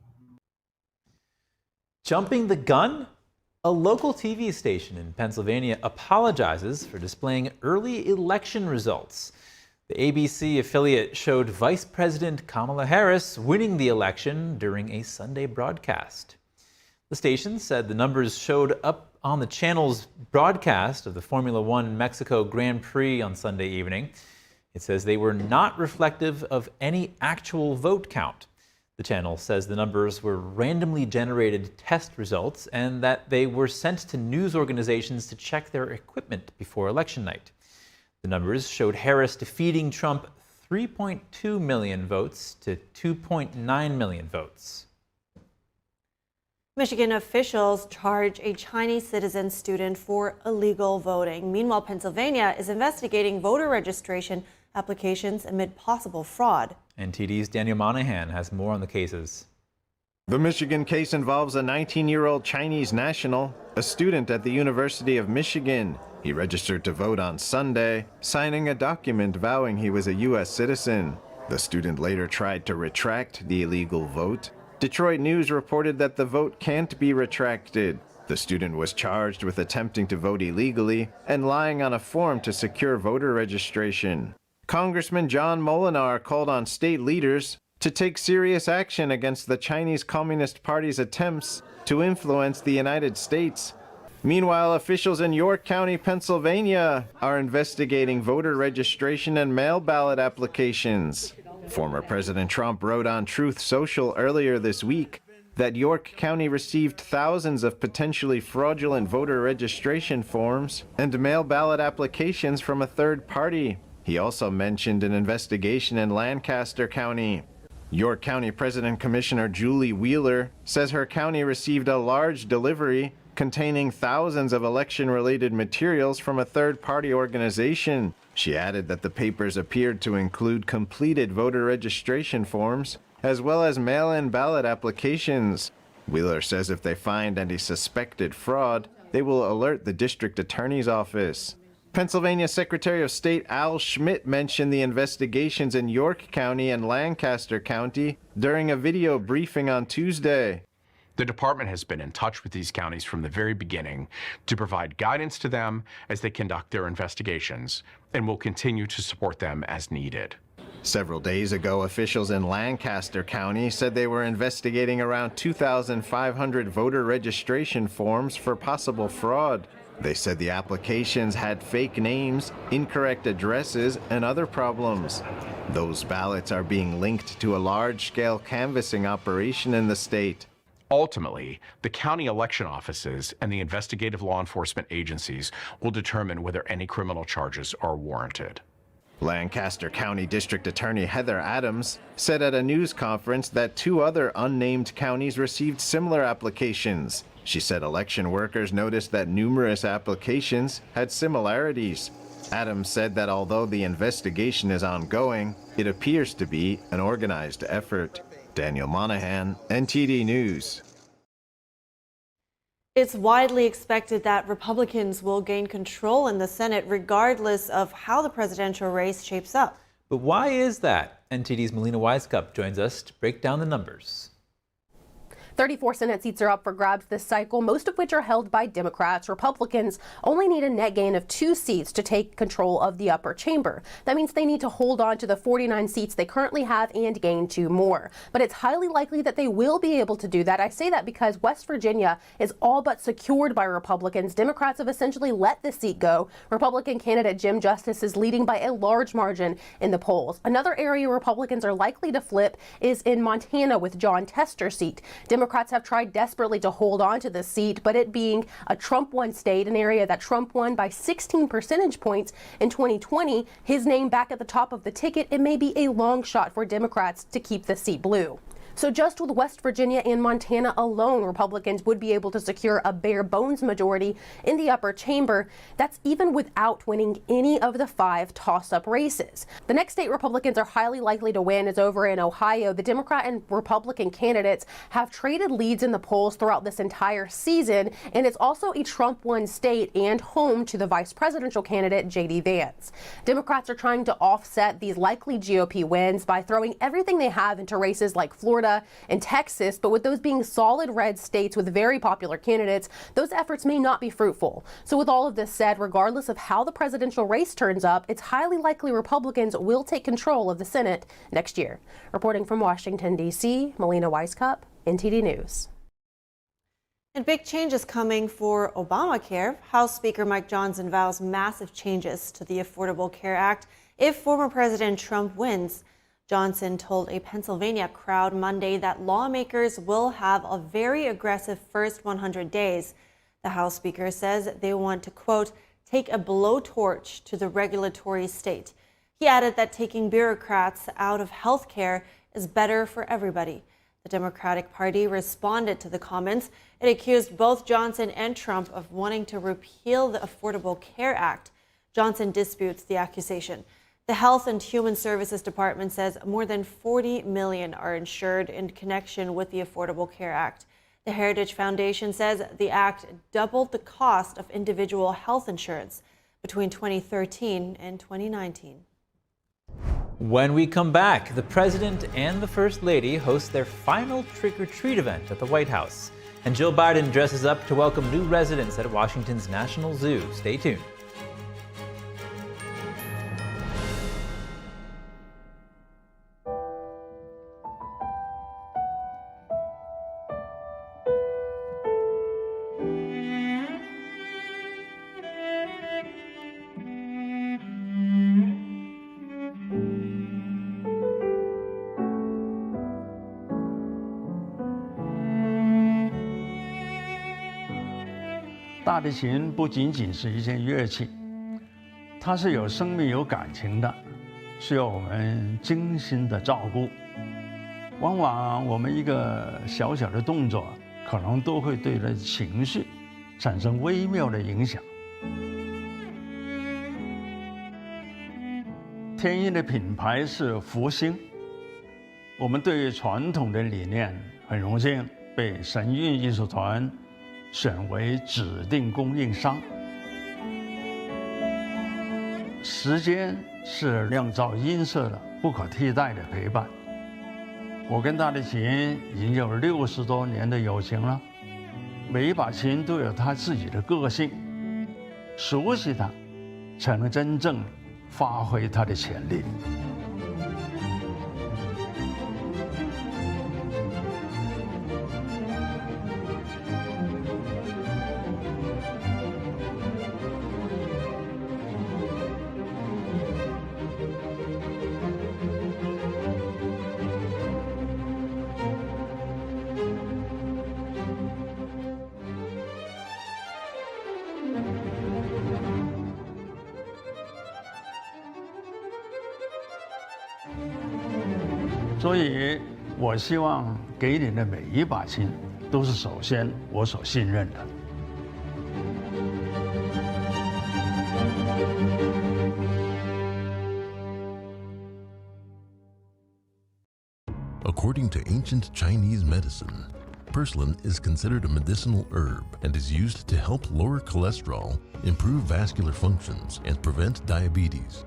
Jumping the gun? A local TV station in Pennsylvania apologizes for displaying early election results. The ABC affiliate showed Vice President Kamala Harris winning the election during a Sunday broadcast. The station said the numbers showed up on the channel's broadcast of the Formula One Mexico Grand Prix on Sunday evening. It says they were not reflective of any actual vote count. The channel says the numbers were randomly generated test results and that they were sent to news organizations to check their equipment before election night. The numbers showed Harris defeating Trump 3.2 million votes to 2.9 million votes. Michigan officials charge a Chinese citizen student for illegal voting. Meanwhile, Pennsylvania is investigating voter registration applications amid possible fraud. NTD's Daniel Monahan has more on the cases. The Michigan case involves a 19-year-old Chinese national, a student at the University of Michigan. He registered to vote on Sunday, signing a document vowing he was a U.S. citizen. The student later tried to retract the illegal vote. Detroit News reported that the vote can't be retracted. The student was charged with attempting to vote illegally and lying on a form to secure voter registration. Congressman John Molinar called on state leaders to take serious action against the Chinese Communist Party's attempts to influence the United States. Meanwhile, officials in York County, Pennsylvania, are investigating voter registration and mail ballot applications. Former President Trump wrote on Truth Social earlier this week that York County received thousands of potentially fraudulent voter registration forms and mail ballot applications from a third party. He also mentioned an investigation in Lancaster County. York County President Commissioner Julie Wheeler says her county received a large delivery containing thousands of election-related materials from a third-party organization. She added that the papers appeared to include completed voter registration forms, as well as mail-in ballot applications. Wheeler says if they find any suspected fraud, they will alert the district attorney's office. Pennsylvania Secretary of State Al Schmidt mentioned the investigations in York County and Lancaster County during a video briefing on Tuesday. The department has been in touch with these counties from the very beginning to provide guidance to them as they conduct their investigations, and will continue to support them as needed. Several days ago, officials in Lancaster County said they were investigating around 2,500 voter registration forms for possible fraud. They said the applications had fake names, incorrect addresses, and other problems. Those ballots are being linked to a large-scale canvassing operation in the state. Ultimately, the county election offices and the investigative law enforcement agencies will determine whether any criminal charges are warranted. Lancaster County District Attorney Heather Adams said at a news conference that 2 other unnamed counties received similar applications. She said election workers noticed that numerous applications had similarities. Adams said that although the investigation is ongoing, it appears to be an organized effort. Daniel Monahan, NTD News. It's widely expected that Republicans will gain control in the Senate regardless of how the presidential race shapes up. But why is that? NTD's Melina Wisecup joins us to break down the numbers. 34 Senate seats are up for grabs this cycle, most of which are held by Democrats. Republicans only need a net gain of 2 seats to take control of the upper chamber. That means they need to hold on to the 49 seats they currently have and gain 2 more. But it's highly likely that they will be able to do that. I say that because West Virginia is all but secured by Republicans. Democrats have essentially let the seat go. Republican candidate Jim Justice is leading by a large margin in the polls. Another area Republicans are likely to flip is in Montana with John Tester's seat. Democrats Democrats have tried desperately to hold on to this seat, but it being a Trump-won state, an area that Trump won by 16 percentage points in 2020, his name back at the top of the ticket, it may be a long shot for Democrats to keep the seat blue. So just with West Virginia and Montana alone, Republicans would be able to secure a bare bones majority in the upper chamber. That's even without winning any of the 5 toss-up races. The next state Republicans are highly likely to win is over in Ohio. The Democrat and Republican candidates have traded leads in the polls throughout this entire season, and it's also a Trump-won state and home to the vice presidential candidate, J.D. Vance. Democrats are trying to offset these likely GOP wins by throwing everything they have into races like Florida and Texas, but with those being solid red states with very popular candidates, those efforts may not be fruitful. So with all of this said, regardless of how the presidential race turns up, it's highly likely Republicans will take control of the Senate next year. Reporting from Washington, D.C., Melina Weisskopf, NTD News. And big changes coming for Obamacare. House Speaker Mike Johnson vows massive changes to the Affordable Care Act if former President Trump wins. Johnson told a Pennsylvania crowd Monday that lawmakers will have a very aggressive first 100 days. The House Speaker says they want to, quote, take a blowtorch to the regulatory state. He added that taking bureaucrats out of health care is better for everybody. The Democratic Party responded to the comments. It accused both Johnson and Trump of wanting to repeal the Affordable Care Act. Johnson disputes the accusation. The Health and Human Services Department says more than 40 million are insured in connection with the Affordable Care Act. The Heritage Foundation says the act doubled the cost of individual health insurance between 2013 and 2019. When we come back, the President and the First Lady host their final trick-or-treat event at the White House. And Jill Biden dresses up to welcome new residents at Washington's National Zoo. Stay tuned.大提琴不仅仅是一件乐器，它是有生命、有感情的，需要我们精心的照顾。往往我们一个小小的动作，可能都会对人情绪产生微妙的影响。天音的品牌是福星，我们对于传统的理念很荣幸被神韵艺术团选为指定供应商。时间是酿造音色的不可替代的陪伴。我跟大提琴已经有60多年的友情了，每一把琴都有它自己的个性，熟悉它，才能真正发挥它的潜力。所以，我希望给你的每一把琴，都是首先我所信任的。According to ancient Chinese medicine, purslane is considered a medicinal herb and is used to help lower cholesterol, improve vascular functions, and prevent diabetes.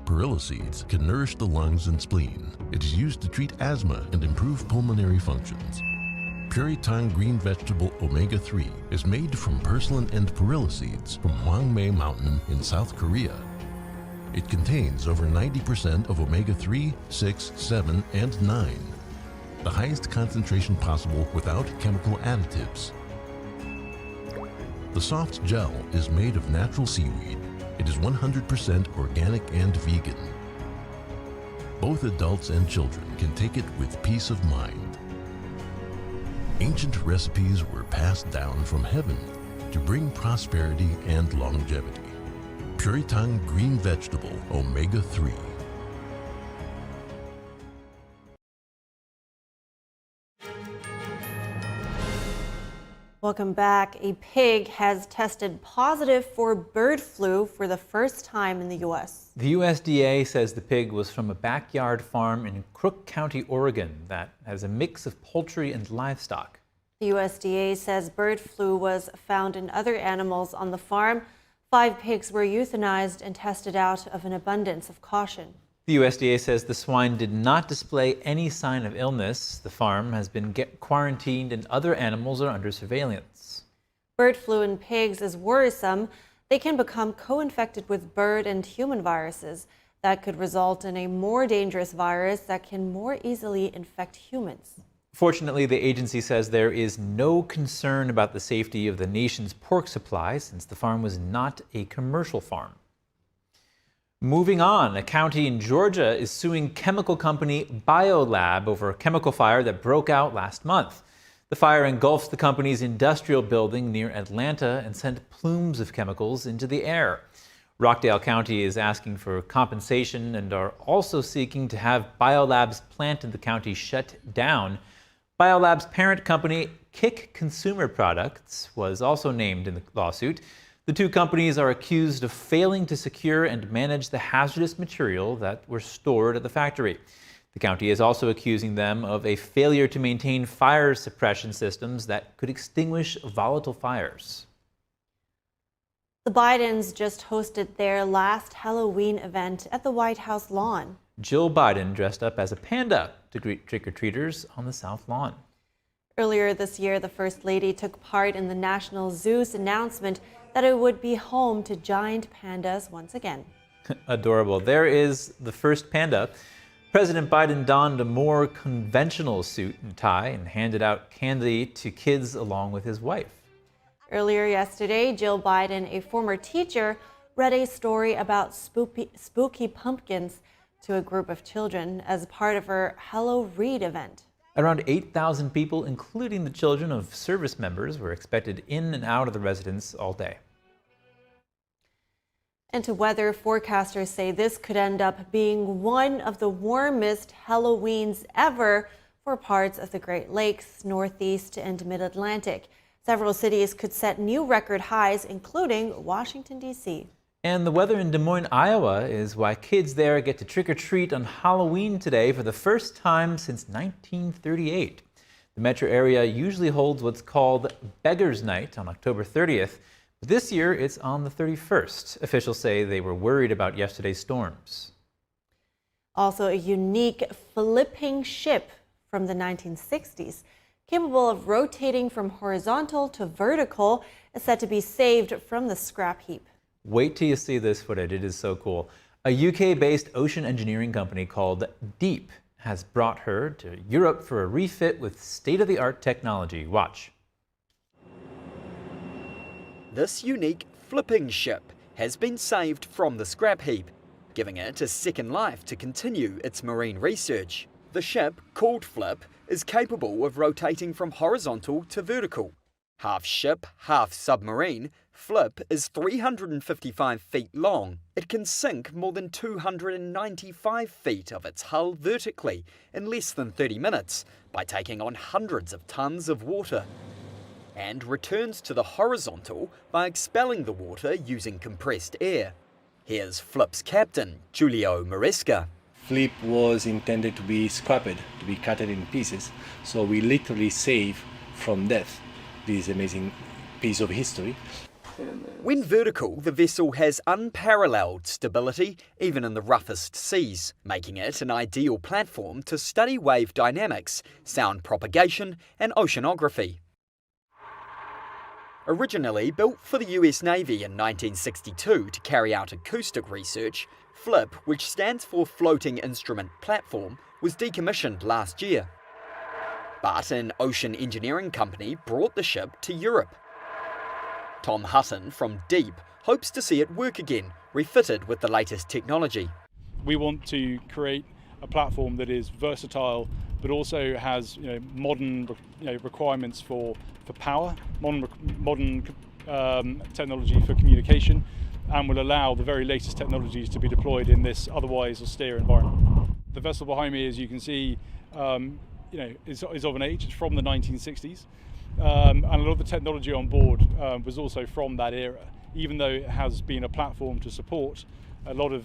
Perilla seeds can nourish the lungs and spleen. It is used to treat asthma and improve pulmonary functions. Puritang green vegetable omega-3 is made from purslane and perilla seeds from Hwangmae Mountain in South Korea. It contains over 90% of omega-3, 6, 7, and 9, the highest concentration possible without chemical additives. The soft gel is made of natural seaweed. It is 100% organic and vegan. Both adults and children can take it with peace of mind. ancient recipes were passed down from heaven to bring prosperity and longevity. Puritan green vegetable omega-3. Welcome back. A pig has tested positive for bird flu for the first time in the U.S. The USDA says the pig was from a backyard farm in Crook County, Oregon, that has a mix of poultry and livestock. The USDA says bird flu was found in other animals on the farm. 5 pigs were euthanized and tested out of an abundance of caution. The USDA says the swine did not display any sign of illness. The farm has been quarantined and other animals are under surveillance. Bird flu in pigs is worrisome. They can become co-infected with bird and human viruses. That could result in a more dangerous virus that can more easily infect humans. Fortunately, the agency says there is no concern about the safety of the nation's pork supply since the farm was not a commercial farm. Moving on, a county in Georgia is suing chemical company Biolab over a chemical fire that broke out last month. The fire engulfed the company's industrial building near Atlanta and sent plumes of chemicals into the air. Rockdale County is asking for compensation and are also seeking to have Biolab's plant in the county shut down. Biolab's parent company, Kick Consumer Products, was also named in the lawsuit. The two companies are accused of failing to secure and manage the hazardous material that were stored at the factory. The county is also accusing them of a failure to maintain fire suppression systems that could extinguish volatile fires. The Bidens just hosted their last Halloween event at the White House lawn. Jill Biden dressed up as a panda to greet trick-or-treaters on the South Lawn. Earlier this year, the First Lady took part in the National Zoo's announcement that it would be home to giant pandas once again. Adorable. There is the first panda. President Biden donned a more conventional suit and tie and handed out candy to kids along with his wife. Earlier yesterday, Jill Biden, a former teacher, read a story about spooky pumpkins to a group of children as part of her Hello Read event. Around 8,000 people, including the children of service members, were expected in and out of the residence all day. And to weather, forecasters say this could end up being one of the warmest Halloweens ever for parts of the Great Lakes, Northeast, and Mid-Atlantic. Several cities could set new record highs, including Washington, D.C. And the weather in Des Moines, Iowa is why kids there get to trick-or-treat on Halloween today for the first time since 1938. The metro area usually holds what's called Beggar's Night on October 30th, but this year it's on the 31st. Officials say they were worried about yesterday's storms. Also, a unique flipping ship from the 1960s, capable of rotating from horizontal to vertical, is said to be saved from the scrap heap. Wait till you see this footage, it is so cool. A UK-based ocean engineering company called Deep has brought her to Europe for a refit with state-of-the-art technology. Watch. This unique flipping ship has been saved from the scrap heap, giving it a second life to continue its marine research. The ship, called Flip, is capable of rotating from horizontal to vertical. Half ship, half submarine, Flip is 355 feet long. It can sink more than 295 feet of its hull vertically in less than 30 minutes by taking on hundreds of tons of water, and returns to the horizontal by expelling the water using compressed air. Here's Flip's captain, Giulio Maresca. Flip was intended to be scrapped, to be cut in pieces, so we literally save from death this amazing piece of history. When vertical, the vessel has unparalleled stability even in the roughest seas, making it an ideal platform to study wave dynamics, sound propagation and oceanography. Originally built for the US Navy in 1962 to carry out acoustic research, FLIP, which stands for Floating Instrument Platform, was decommissioned last year. But an ocean engineering company brought the ship to Europe. Tom Hutton from Deep hopes to see it work again, refitted with the latest technology. We want to create a platform that is versatile, but also has modern requirements for power, modern technology for communication, and will allow the very latest technologies to be deployed in this otherwise austere environment. The vessel behind me, as you can see, is of an age. It's from the 1960s, and a lot of the technology on board was also from that era, even though it has been a platform to support a lot of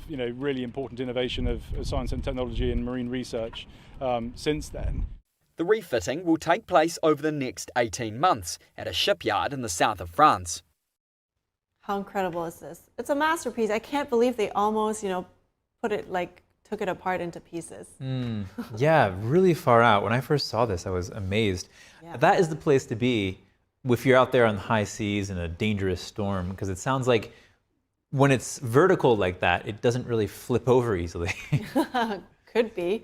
really important innovation of science and technology and marine research since then. The refitting will take place over the next 18 months at a shipyard in the south of France. How incredible is this? It's a masterpiece. I can't believe they almost, took it apart into pieces. Yeah, really far out. When I first saw this, I was amazed. Yeah. That is the place to be if you're out there on the high seas in a dangerous storm, because it sounds like when it's vertical like that, it doesn't really flip over easily. Could be.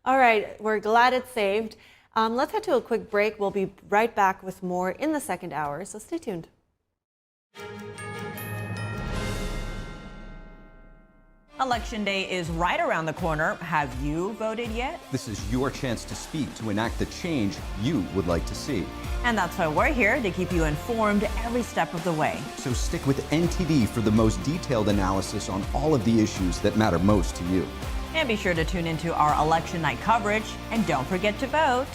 All right, we're glad it's saved. Let's head to a quick break. We'll be right back with more in the second hour, so stay tuned. Election day is right around the corner. Have you voted yet? This is your chance to speak, to enact the change you would like to see. And that's why we're here, to keep you informed every step of the way. So stick with NTD for the most detailed analysis on all of the issues that matter most to you. And be sure to tune into our election night coverage. And don't forget to vote.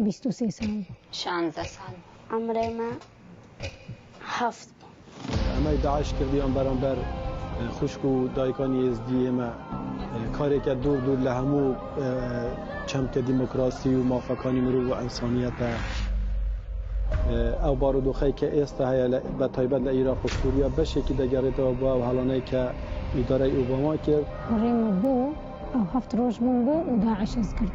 بیست و سه سال 16 سال عمري ما هفت اما داعش کردیان برانبر خوشکو دایکانی ازدی ما کاری که دور لهمو چمک دموکراسی و موافقانی مرو و انسانیت او بارودوخی که است های به تایبت لعراق و سوریا بشه که دگرت با و حالانه که اداره اوباما کرد ریم بو او هفت روز بو و داعش از کرد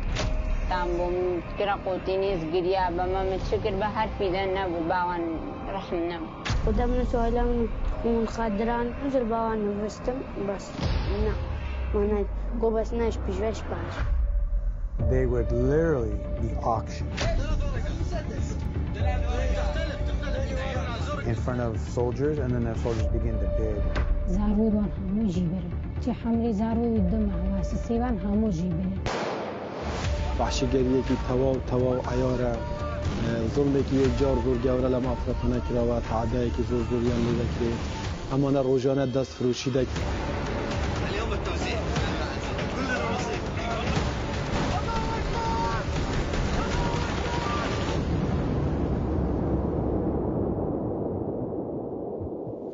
تامبوم كرا قوتينيز قريا بما متشكر بهار بيدن نبو باوان رحم نبو ودمنا سؤالان من خادران نزل باوان نفستم بس نا وانا قوبس ناش بجوش باش. They would literally be auctioned in front of soldiers, and then the soldiers begin to bid. زارود وان همو جيبرم تي حملي زارود الدم واسسي وان همو جيبرم وحشیگریه که توا عیاره ظلمی که یک جار زور گوره لما افرطانه کرده و تعدایی که زور زوریان میده که همانه روزانه دست فروشیده اليوم التوزيع كلنا نصيب.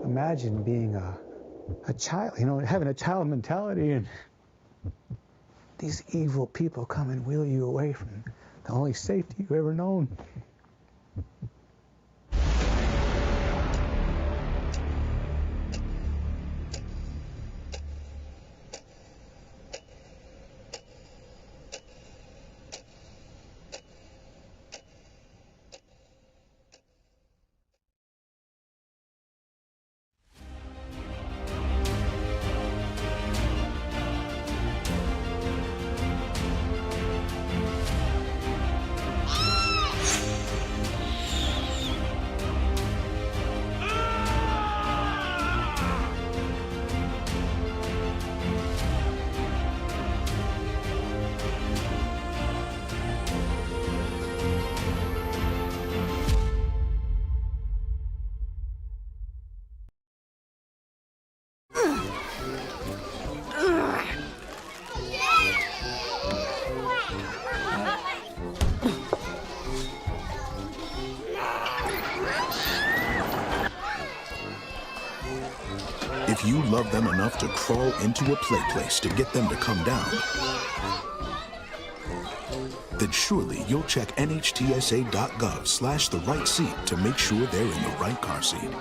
Imagine being a child, having a child mentality, and these evil people come and wheel you away from the only safety you've ever known. If you love them enough to crawl into a play place to get them to come down, then surely you'll check nhtsa.gov/the right seat to make sure they're in the right car seat.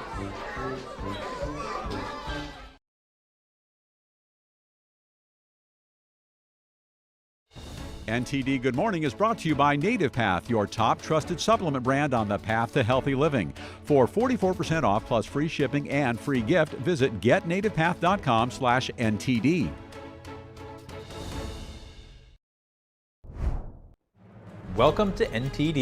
NTD Good Morning is brought to you by Native Path, your top trusted supplement brand on the path to healthy living. For 44% off plus free shipping and free gift, visit getnativepath.com/NTD. Welcome to NTD.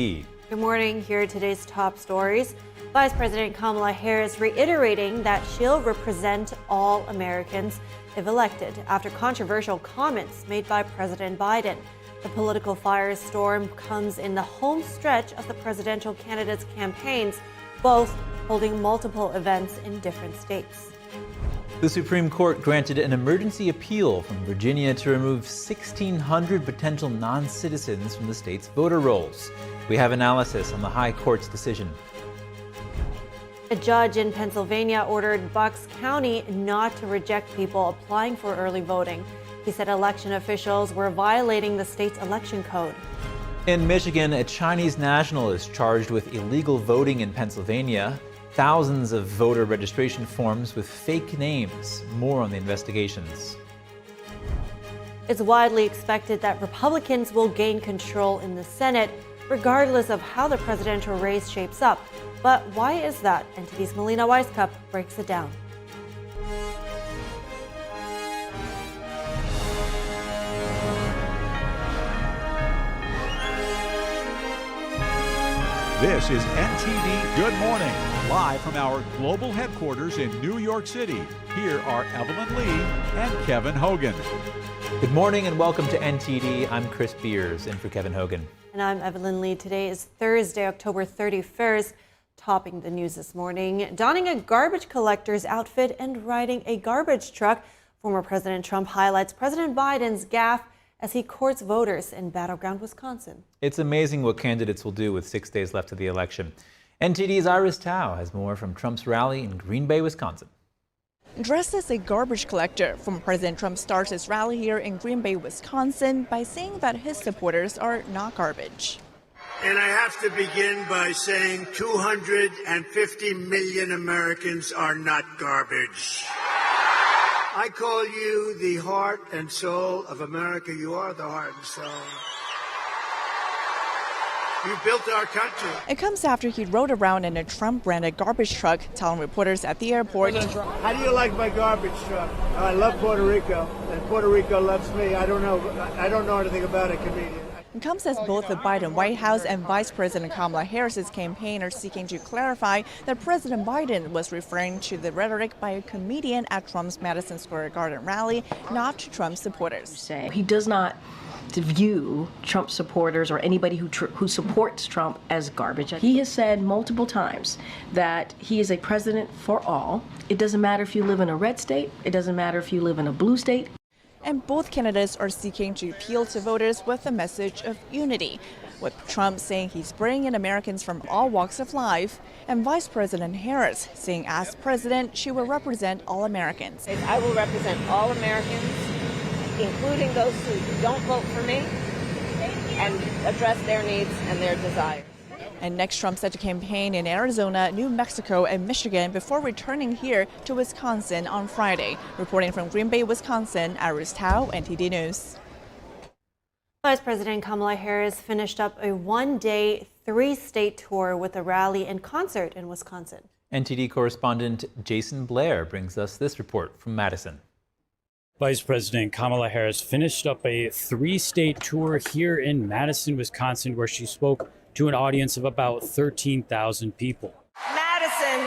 Good morning. Here are today's top stories. Vice President Kamala Harris reiterating that she'll represent all Americans if elected after controversial comments made by President Biden. The political firestorm comes in the home stretch of the presidential candidates' campaigns, both holding multiple events in different states. The Supreme Court granted an emergency appeal from Virginia to remove 1,600 potential non-citizens from the state's voter rolls. We have analysis on the High Court's decision. A judge in Pennsylvania ordered Bucks County not to reject people applying for early voting. He said election officials were violating the state's election code. In Michigan, a Chinese national is charged with illegal voting in Pennsylvania. Thousands of voter registration forms with fake names. More on the investigations. It's widely expected that Republicans will gain control in the Senate, regardless of how the presidential race shapes up. But why is that? NTD's Melina Weiskup breaks it down. This is NTD Good Morning, live from our global headquarters in New York City. Here are Evelyn Lee and Kevin Hogan. Good morning and welcome to NTD. I'm Chris Beers in for Kevin Hogan. And I'm Evelyn Lee. Today is Thursday, October 31st. Topping the news this morning, donning a garbage collector's outfit and riding a garbage truck, former President Trump highlights President Biden's gaffe as he courts voters in battleground Wisconsin. It's amazing what candidates will do with 6 days left of the election. NTD's Iris Tao has more from Trump's rally in Green Bay, Wisconsin. Dressed as a garbage collector, former President Trump starts his rally here in Green Bay, Wisconsin by saying that his supporters are not garbage. And I have to begin by saying 250 million Americans are not garbage. I call you the heart and soul of America. You are the heart and soul. You built our country. It comes after he rode around in a Trump-branded garbage truck, telling reporters at the airport, "How do you like my garbage truck? I love Puerto Rico, and Puerto Rico loves me. I don't know anything about a comedian." It comes as both the Biden White House and Vice President Kamala Harris's campaign are seeking to clarify that President Biden was referring to the rhetoric by a comedian at Trump's Madison Square Garden rally, not to Trump supporters. He does not view Trump supporters or anybody who supports Trump as garbage. He has said multiple times that he is a president for all. It doesn't matter if you live in a red state. It doesn't matter if you live in a blue state. And both candidates are seeking to appeal to voters with a message of unity, with Trump saying he's bringing in Americans from all walks of life, and Vice President Harris saying as president, she will represent all Americans. I will represent all Americans, including those who don't vote for me, and address their needs and their desires. And next, Trump set to campaign in Arizona, New Mexico, and Michigan before returning here to Wisconsin on Friday. Reporting from Green Bay, Wisconsin, Iris Tao, NTD News. Vice President Kamala Harris finished up a one-day, three-state tour with a rally and concert in Wisconsin. NTD correspondent Jason Blair brings us this report from Madison. Vice President Kamala Harris finished up a three-state tour here in Madison, Wisconsin, where she spoke to an audience of about 13,000 people. Madison,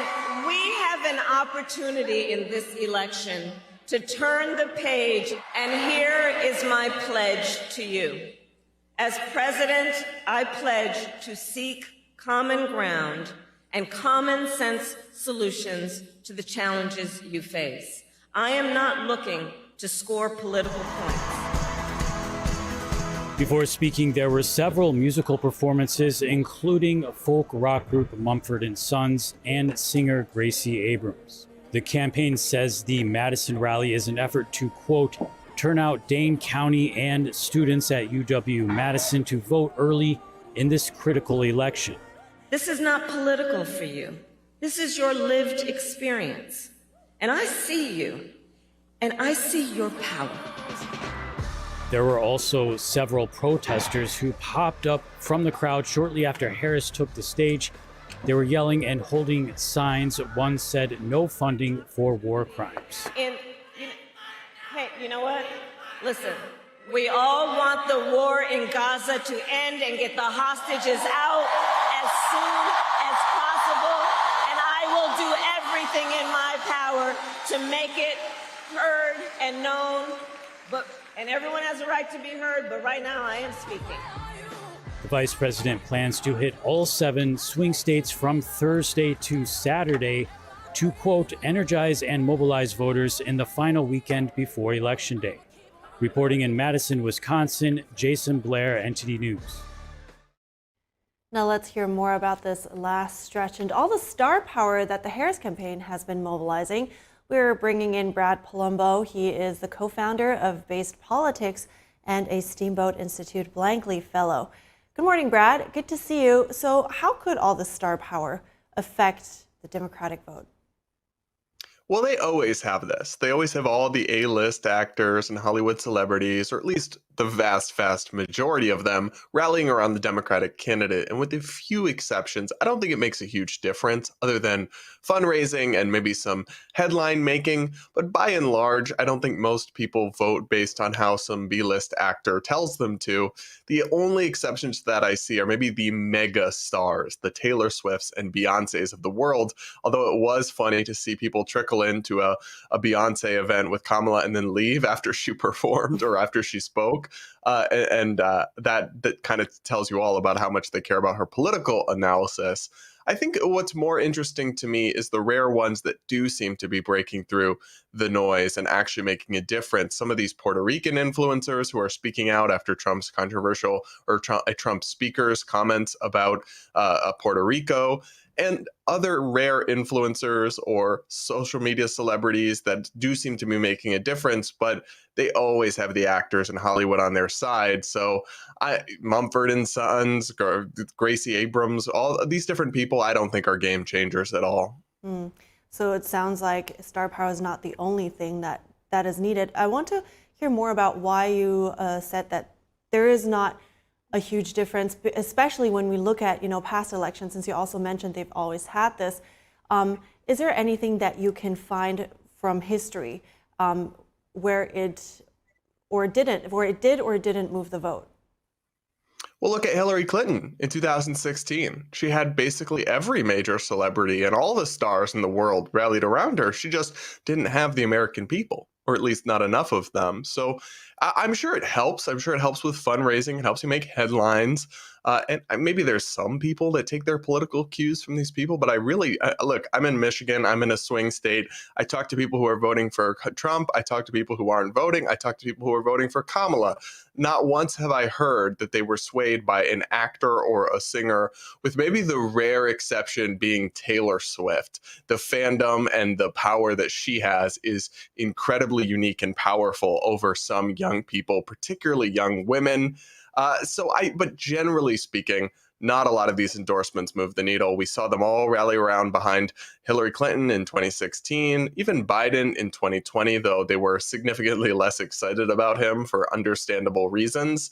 we have an opportunity in this election to turn the page, and here is my pledge to you. As president, I pledge to seek common ground and common sense solutions to the challenges you face. I am not looking to score political points. Before speaking, there were several musical performances, including folk rock group Mumford & Sons and singer Gracie Abrams. The campaign says the Madison rally is an effort to, quote, turn out Dane County and students at UW-Madison to vote early in this critical election. This is not political for you. This is your lived experience. And I see you, and I see your power. There were also several protesters who popped up from the crowd shortly after Harris took the stage. They were yelling and holding signs. One said, "No funding for war crimes." Hey, you know what? Listen, we all want the war in Gaza to end and get the hostages out soon as possible, and I will do everything in my power to make it heard and known. And everyone has a right to be heard, but right now I am speaking. The vice president plans to hit all 7 swing states from Thursday to Saturday to, quote, energize and mobilize voters in the final weekend before Election Day. Reporting in Madison, Wisconsin, Jason Blair, NTD News. Now let's hear more about this last stretch and all the star power that the Harris campaign has been mobilizing. We're bringing in Brad Palumbo. He is the co-founder of Based Politics and a Steamboat Institute Blankley Fellow. Good morning, Brad. Good to see you. So how could all this star power affect the Democratic vote? Well, they always have this. They always have all the A-list actors and Hollywood celebrities, or at least the vast majority of them, rallying around the Democratic candidate. And with a few exceptions, I don't think it makes a huge difference other than fundraising and maybe some headline making. But by and large, I don't think most people vote based on how some B-list actor tells them to. The only exceptions to that I see are maybe the mega stars, the Taylor Swifts and Beyoncés of the world. Although it was funny to see people trickle into a Beyonce event with Kamala and then leave after she performed or after she spoke. That kind of tells you all about how much they care about her political analysis. I think what's more interesting to me is the rare ones that do seem to be breaking through the noise and actually making a difference. Some of these Puerto Rican influencers who are speaking out after Trump's controversial or Trump speaker's comments about Puerto Rico, and other rare influencers or social media celebrities that do seem to be making a difference, but they always have the actors in Hollywood on their side. So Mumford and Sons, Gracie Abrams, all these different people I don't think are game changers at all. So it sounds like star power is not the only thing that is needed. I want to hear more about why you said that there is not a huge difference, especially when we look at past elections, since you also mentioned they've always had this. Is there anything that you can find from history where it did or didn't move the vote? Well, look at Hillary Clinton in 2016. She had basically every major celebrity and all the stars in the world rallied around her. She just didn't have the American people, or at least not enough of them. So I'm sure it helps. I'm sure it helps with fundraising. It helps you make headlines. And maybe there's some people that take their political cues from these people. But I really, look, I'm in Michigan. I'm in a swing state. I talk to people who are voting for Trump. I talk to people who aren't voting. I talk to people who are voting for Kamala. Not once have I heard that they were swayed by an actor or a singer, with maybe the rare exception being Taylor Swift. The fandom and the power that she has is incredibly unique and powerful over some young people, particularly young women. But generally speaking, not a lot of these endorsements move the needle. We saw them all rally around behind Hillary Clinton in 2016, even Biden in 2020, though they were significantly less excited about him for understandable reasons.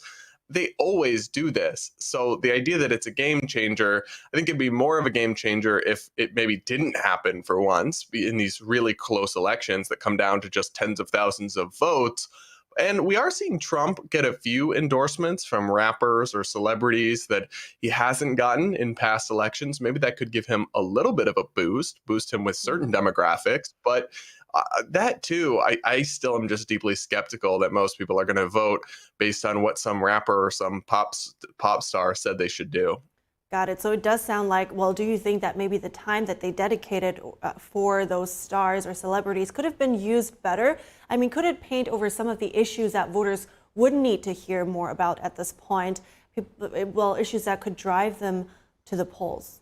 They always do this. So the idea that it's a game changer, I think it'd be more of a game changer if it maybe didn't happen for once in these really close elections that come down to just tens of thousands of votes. And we are seeing Trump get a few endorsements from rappers or celebrities that he hasn't gotten in past elections. Maybe that could give him a little bit of a boost him with certain demographics. But that too, I still am just deeply skeptical that most people are going to vote based on what some rapper or some pop star said they should do. Got it. So it does sound like, well, do you think that maybe the time that they dedicated for those stars or celebrities could have been used better? I mean, could it paint over some of the issues that voters would need to hear more about at this point? Well, issues that could drive them to the polls.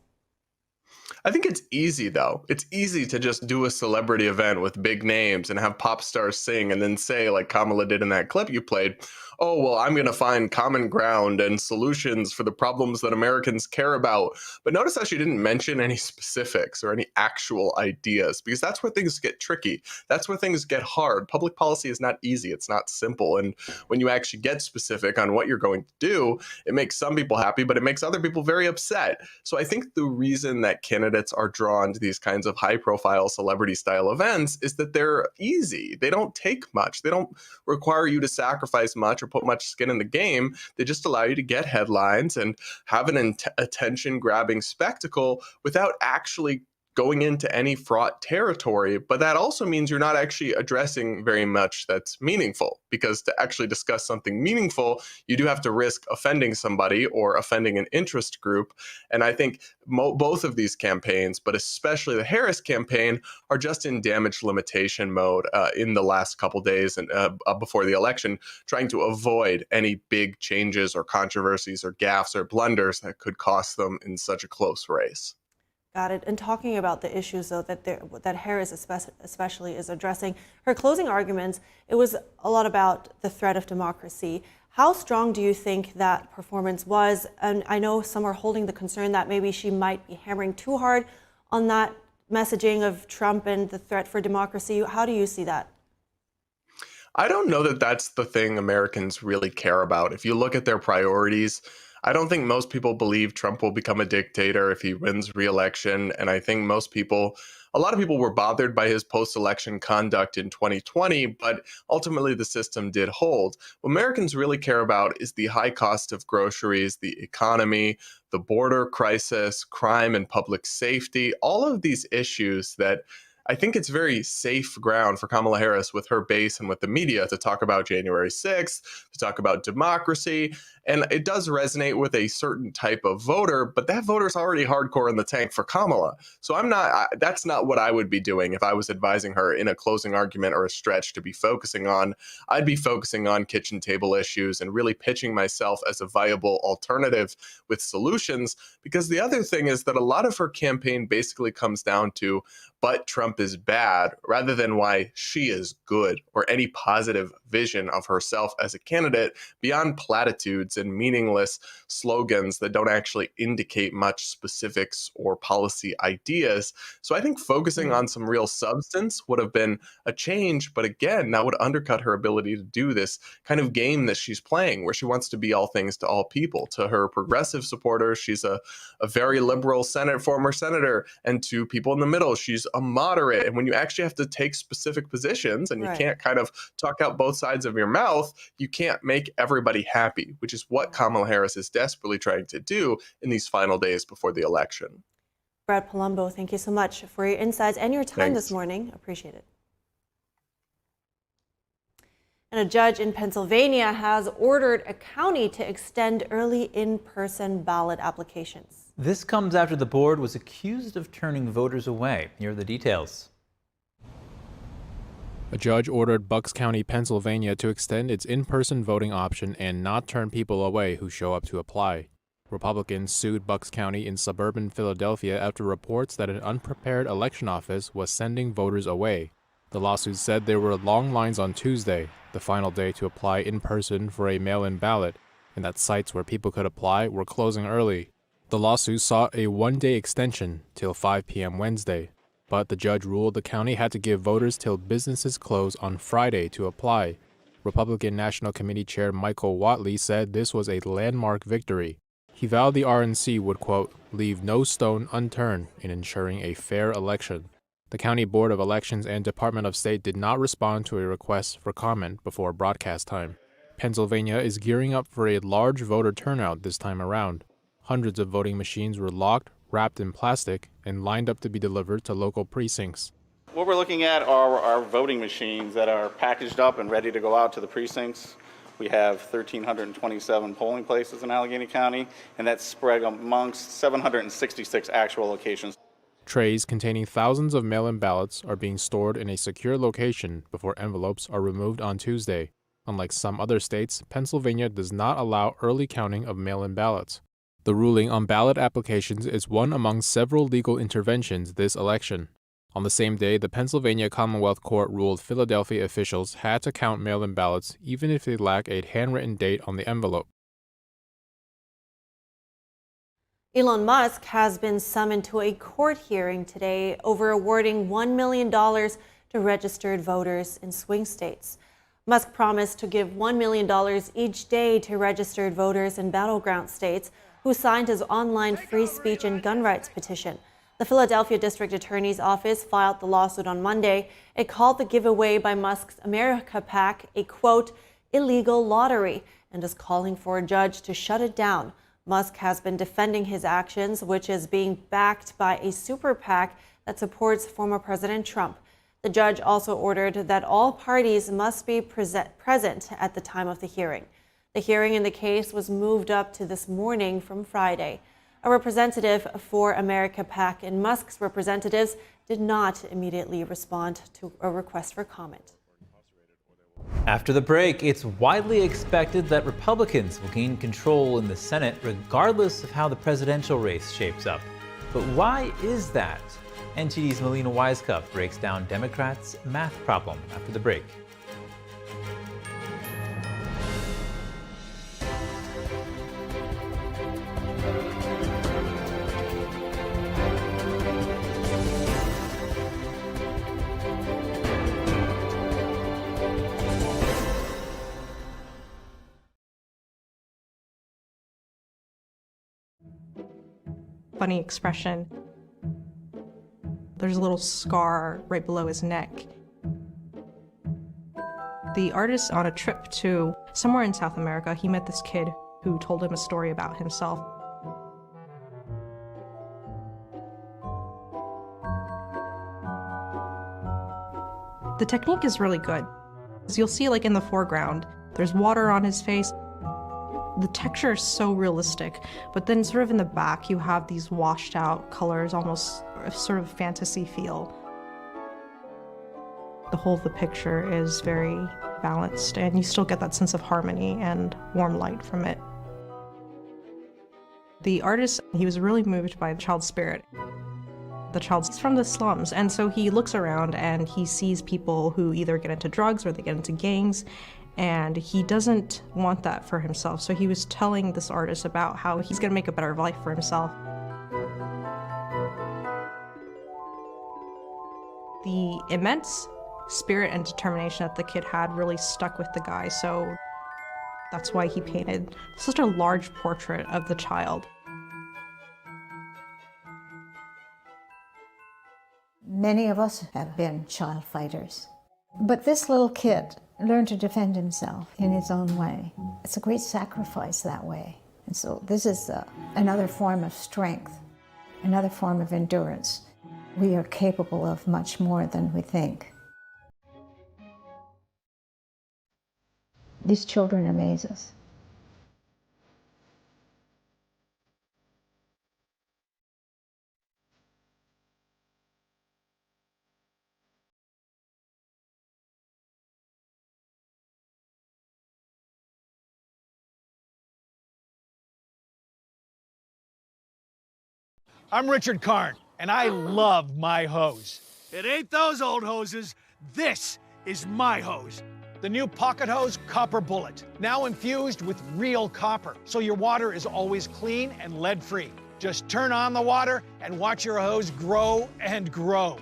I think it's easy, though. It's easy to just do a celebrity event with big names and have pop stars sing and then say, like Kamala did in that clip you played, oh, well, I'm going to find common ground and solutions for the problems that Americans care about. But notice how she didn't mention any specifics or any actual ideas, because that's where things get tricky. That's where things get hard. Public policy is not easy. It's not simple. And when you actually get specific on what you're going to do, it makes some people happy, but it makes other people very upset. So I think the reason that candidates are drawn to these kinds of high-profile celebrity-style events is that they're easy. They don't take much. They don't require you to sacrifice much or put much skin in the game. They just allow you to get headlines and have an attention-grabbing spectacle without actually going into any fraught territory. But that also means you're not actually addressing very much that's meaningful, because to actually discuss something meaningful, you do have to risk offending somebody or offending an interest group. And I think both of these campaigns, but especially the Harris campaign, are just in damage limitation mode in the last couple days and before the election, trying to avoid any big changes or controversies or gaffes or blunders that could cost them in such a close race. Got it. And talking about the issues, though, that Harris especially is addressing, her closing arguments, it was a lot about the threat of democracy. How strong do you think that performance was? And I know some are holding the concern that maybe she might be hammering too hard on that messaging of Trump and the threat for democracy. How do you see that? I don't know that that's the thing Americans really care about. If you look at their priorities, I don't think most people believe Trump will become a dictator if he wins re-election. And I think a lot of people were bothered by his post-election conduct in 2020, but ultimately the system did hold. What Americans really care about is the high cost of groceries, the economy, the border crisis, crime and public safety, all of these issues that I think it's very safe ground for Kamala Harris with her base and with the media to talk about January 6th, to talk about democracy. And it does resonate with a certain type of voter, but that voter's already hardcore in the tank for Kamala. So that's not what I would be doing if I was advising her in a closing argument or a stretch to be focusing on. I'd be focusing on kitchen table issues and really pitching myself as a viable alternative with solutions. Because the other thing is that a lot of her campaign basically comes down to, but Trump is bad, rather than why she is good, or any positive vision of herself as a candidate beyond platitudes and meaningless slogans that don't actually indicate much specifics or policy ideas. So I think focusing on some real substance would have been a change, but again, that would undercut her ability to do this kind of game that she's playing, where she wants to be all things to all people. To her progressive supporters, she's a very liberal former senator, and to people in the middle, she's a moderate. And when you actually have to take specific positions and you can't kind of talk out both sides of your mouth, you can't make everybody happy, which is what Kamala Harris is desperately trying to do in these final days before the election. Brad Palumbo, thank you so much for your insights and your time Thanks. this morning. Appreciate it. And a judge in Pennsylvania has ordered a county to extend early in-person ballot applications. This comes after the board was accused of turning voters away. Here are the details. A judge ordered Bucks County, Pennsylvania to extend its in-person voting option and not turn people away who show up to apply. Republicans sued Bucks County in suburban Philadelphia after reports that an unprepared election office was sending voters away. The lawsuit said there were long lines on Tuesday, the final day to apply in person for a mail-in ballot, and that sites where people could apply were closing early. The lawsuit sought a one-day extension till 5 p.m. Wednesday, but the judge ruled the county had to give voters till businesses close on Friday to apply. Republican National Committee Chair Michael Whatley said this was a landmark victory. He vowed the RNC would, quote, leave no stone unturned in ensuring a fair election. The County Board of Elections and Department of State did not respond to a request for comment before broadcast time. Pennsylvania is gearing up for a large voter turnout this time around. Hundreds of voting machines were locked, wrapped in plastic, and lined up to be delivered to local precincts. What we're looking at are our voting machines that are packaged up and ready to go out to the precincts. We have 1,327 polling places in Allegheny County, and that's spread amongst 766 actual locations. Trays containing thousands of mail-in ballots are being stored in a secure location before envelopes are removed on Tuesday. Unlike some other states, Pennsylvania does not allow early counting of mail-in ballots. The ruling on ballot applications is one among several legal interventions this election. On the same day, the Pennsylvania Commonwealth Court ruled Philadelphia officials had to count mail-in ballots even if they lack a handwritten date on the envelope. Elon Musk has been summoned to a court hearing today over awarding $1 million to registered voters in swing states. Musk promised to give $1 million each day to registered voters in battleground states who signed his online free speech and gun rights petition. The Philadelphia District Attorney's Office filed the lawsuit on Monday. It called the giveaway by Musk's America PAC a, quote, illegal lottery and is calling for a judge to shut it down. Musk has been defending his actions, which is being backed by a super PAC that supports former President Trump. The judge also ordered that all parties must be present at the time of the hearing. The hearing in the case was moved up to this morning from Friday. A representative for America PAC and Musk's representatives did not immediately respond to a request for comment. After the break, it's widely expected that Republicans will gain control in the Senate regardless of how the presidential race shapes up. But why is that? NTD's Melina Wisecup breaks down Democrats' math problem after the break. Funny expression. There's a little scar right below his neck. The artist, on a trip to somewhere in South America, he met this kid who told him a story about himself. The technique is really good. As you'll see, like in the foreground, there's water on his face. The texture is so realistic, but then sort of in the back, you have these washed out colors, almost a sort of fantasy feel. The whole of the picture is very balanced, and you still get that sense of harmony and warm light from it. The artist, he was really moved by the child's spirit. The child's from the slums, and so he looks around and he sees people who either get into drugs or they get into gangs, and he doesn't want that for himself. So he was telling this artist about how he's gonna make a better life for himself. The immense spirit and determination that the kid had really stuck with the guy, so that's why he painted such a large portrait of the child. Many of us have been child fighters, but this little kid learned to defend himself in his own way. It's a great sacrifice that way. And so this is another form of strength, another form of endurance. We are capable of much more than we think. These children amaze us. I'm Richard Karn, and I love my hose. It ain't those old hoses. This is my hose. The new Pocket Hose Copper Bullet, now infused with real copper, so your water is always clean and lead-free. Just turn on the water and watch your hose grow and grow.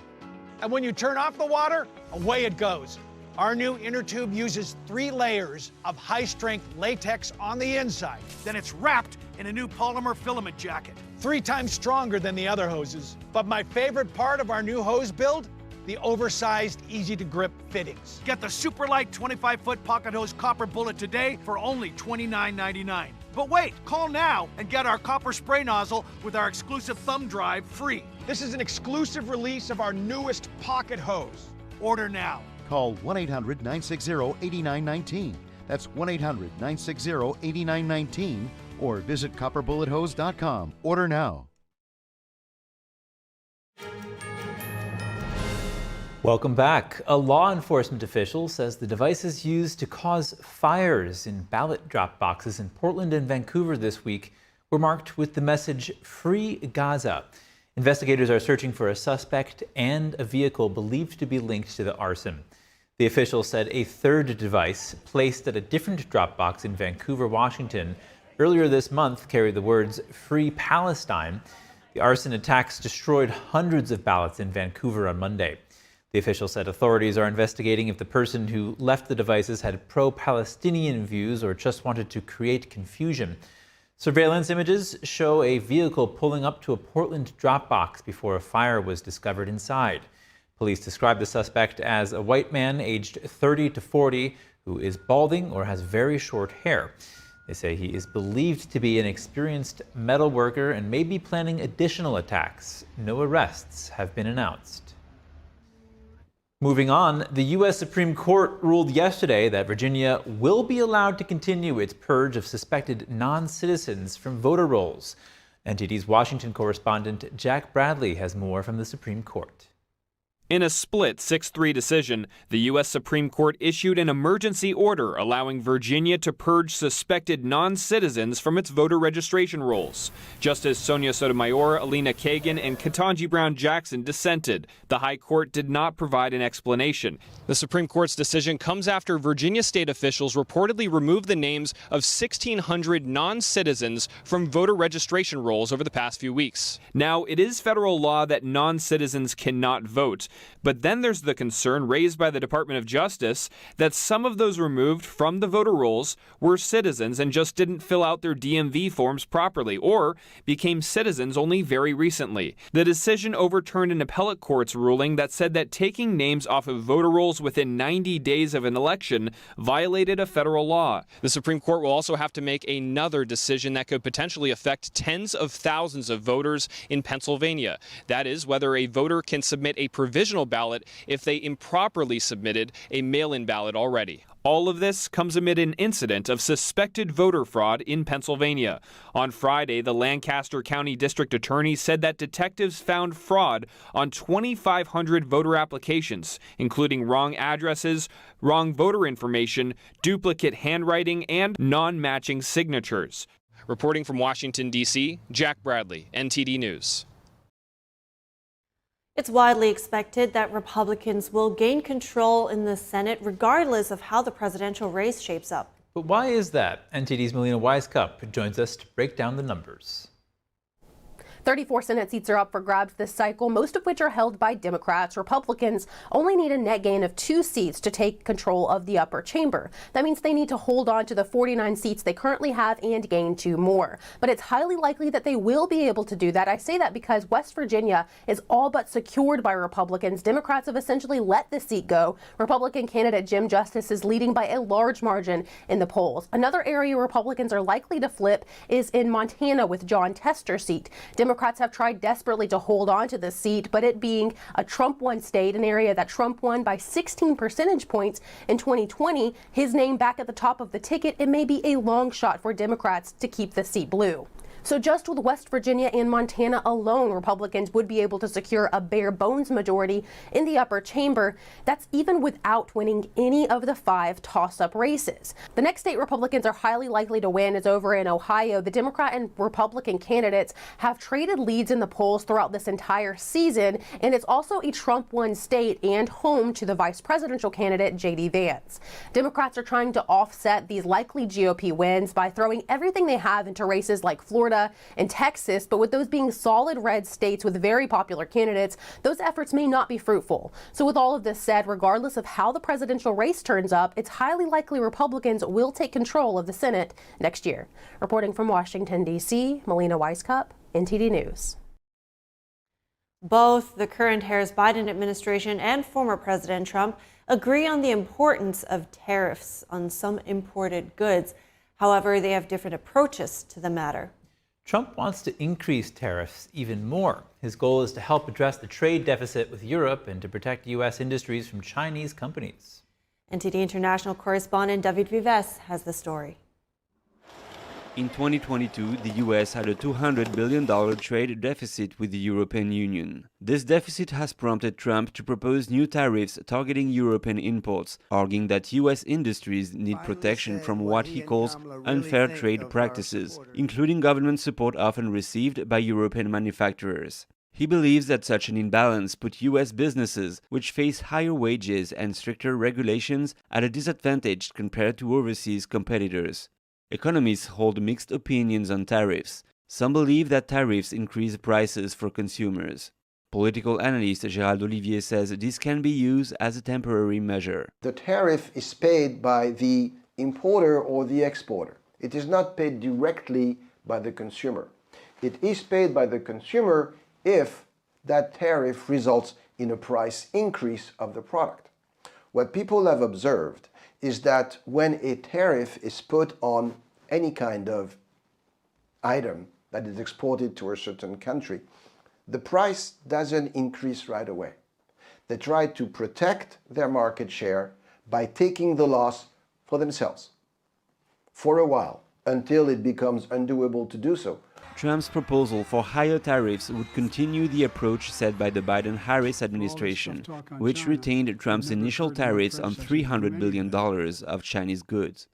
And when you turn off the water, away it goes. Our new inner tube uses 3 layers of high-strength latex on the inside. Then it's wrapped in a new polymer filament jacket, 3 times stronger than the other hoses. But my favorite part of our new hose build? The oversized, easy-to-grip fittings. Get the super light 25-foot Pocket Hose Copper Bullet today for only $29.99. But wait, call now and get our copper spray nozzle with our exclusive thumb drive free. This is an exclusive release of our newest Pocket Hose. Order now. Call 1-800-960-8919. That's 1-800-960-8919 or visit copperbullet.hose.com. Order now. Welcome back. A law enforcement official says the devices used to cause fires in ballot drop boxes in Portland and Vancouver this week were marked with the message "Free Gaza." Investigators are searching for a suspect and a vehicle believed to be linked to the arson. The official said a third device, placed at a different drop box in Vancouver, Washington, earlier this month carried the words "Free Palestine." The arson attacks destroyed hundreds of ballots in Vancouver on Monday. The official said authorities are investigating if the person who left the devices had pro-Palestinian views or just wanted to create confusion. Surveillance images show a vehicle pulling up to a Portland drop box before a fire was discovered inside. Police described the suspect as a white man aged 30 to 40 who is balding or has very short hair. They say he is believed to be an experienced metal worker and may be planning additional attacks. No arrests have been announced. Moving on, the U.S. Supreme Court ruled yesterday that Virginia will be allowed to continue its purge of suspected non-citizens from voter rolls. NTD's Washington correspondent Jack Bradley has more from the Supreme Court. In a split 6-3 decision, the U.S. Supreme Court issued an emergency order allowing Virginia to purge suspected non-citizens from its voter registration rolls. Justice Sonia Sotomayor, Alina Kagan, and Ketanji Brown Jackson dissented. The High Court did not provide an explanation. The Supreme Court's decision comes after Virginia state officials reportedly removed the names of 1,600 non-citizens from voter registration rolls over the past few weeks. Now, it is federal law that non-citizens cannot vote. But then there's the concern raised by the Department of Justice that some of those removed from the voter rolls were citizens and just didn't fill out their DMV forms properly or became citizens only very recently. The decision overturned an appellate court's ruling that said that taking names off of voter rolls within 90 days of an election violated a federal law. The Supreme Court will also have to make another decision that could potentially affect tens of thousands of voters in Pennsylvania. That is, whether a voter can submit a provisional ballot if they improperly submitted a mail-in ballot already. All of this comes amid an incident of suspected voter fraud in Pennsylvania. On Friday, the Lancaster County District Attorney said that detectives found fraud on 2,500 voter applications, including wrong addresses, wrong voter information, duplicate handwriting, and non-matching signatures. Reporting from Washington, D.C., Jack Bradley, NTD News. It's widely expected that Republicans will gain control in the Senate regardless of how the presidential race shapes up. But why is that? NTD's Melina Weiskup joins us to break down the numbers. 34 Senate seats are up for grabs this cycle, most of which are held by Democrats. Republicans only need a net gain of 2 seats to take control of the upper chamber. That means they need to hold on to the 49 seats they currently have and gain 2 more. But it's highly likely that they will be able to do that. I say that because West Virginia is all but secured by Republicans. Democrats have essentially let the seat go. Republican candidate Jim Justice is leading by a large margin in the polls. Another area Republicans are likely to flip is in Montana with John Tester's seat. Democrats have tried desperately to hold on to this seat, but it being a Trump-won state, an area that Trump won by 16 percentage points in 2020, his name back at the top of the ticket, it may be a long shot for Democrats to keep the seat blue. So just with West Virginia and Montana alone, Republicans would be able to secure a bare bones majority in the upper chamber. That's even without winning any of the 5 toss-up races. The next state Republicans are highly likely to win is over in Ohio. The Democrat and Republican candidates have traded leads in the polls throughout this entire season, and it's also a Trump-won state and home to the vice presidential candidate, J.D. Vance. Democrats are trying to offset these likely GOP wins by throwing everything they have into races like Florida and Texas, but with those being solid red states with very popular candidates, those efforts may not be fruitful. So with all of this said, regardless of how the presidential race turns up, it's highly likely Republicans will take control of the Senate next year. Reporting from Washington, D.C., Melina Weiskup, NTD News. Both the current Harris Biden administration and former President Trump agree on the importance of tariffs on some imported goods. However, they have different approaches to the matter. Trump wants to increase tariffs even more. His goal is to help address the trade deficit with Europe and to protect U.S. industries from Chinese companies. NTD International correspondent David Vives has the story. In 2022, the U.S. had a $200 billion trade deficit with the European Union. This deficit has prompted Trump to propose new tariffs targeting European imports, arguing that U.S. industries need protection from what he calls unfair trade practices, including government support often received by European manufacturers. He believes that such an imbalance put U.S. businesses, which face higher wages and stricter regulations, at a disadvantage compared to overseas competitors. Economists hold mixed opinions on tariffs. Some believe that tariffs increase prices for consumers. Political analyst Gérald Olivier says this can be used as a temporary measure. The tariff is paid by the importer or the exporter. It is not paid directly by the consumer. It is paid by the consumer if that tariff results in a price increase of the product. What people have observed is that when a tariff is put on any kind of item that is exported to a certain country, the price doesn't increase right away. They try to protect their market share by taking the loss for themselves for a while, until it becomes undoable to do so. Trump's proposal for higher tariffs would continue the approach set by the Biden-Harris administration, which retained Trump's initial tariffs on $300 billion of Chinese goods.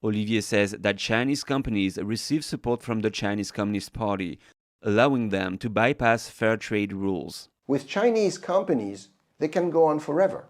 Olivier says that Chinese companies receive support from the Chinese Communist Party, allowing them to bypass fair trade rules. With Chinese companies, they can go on forever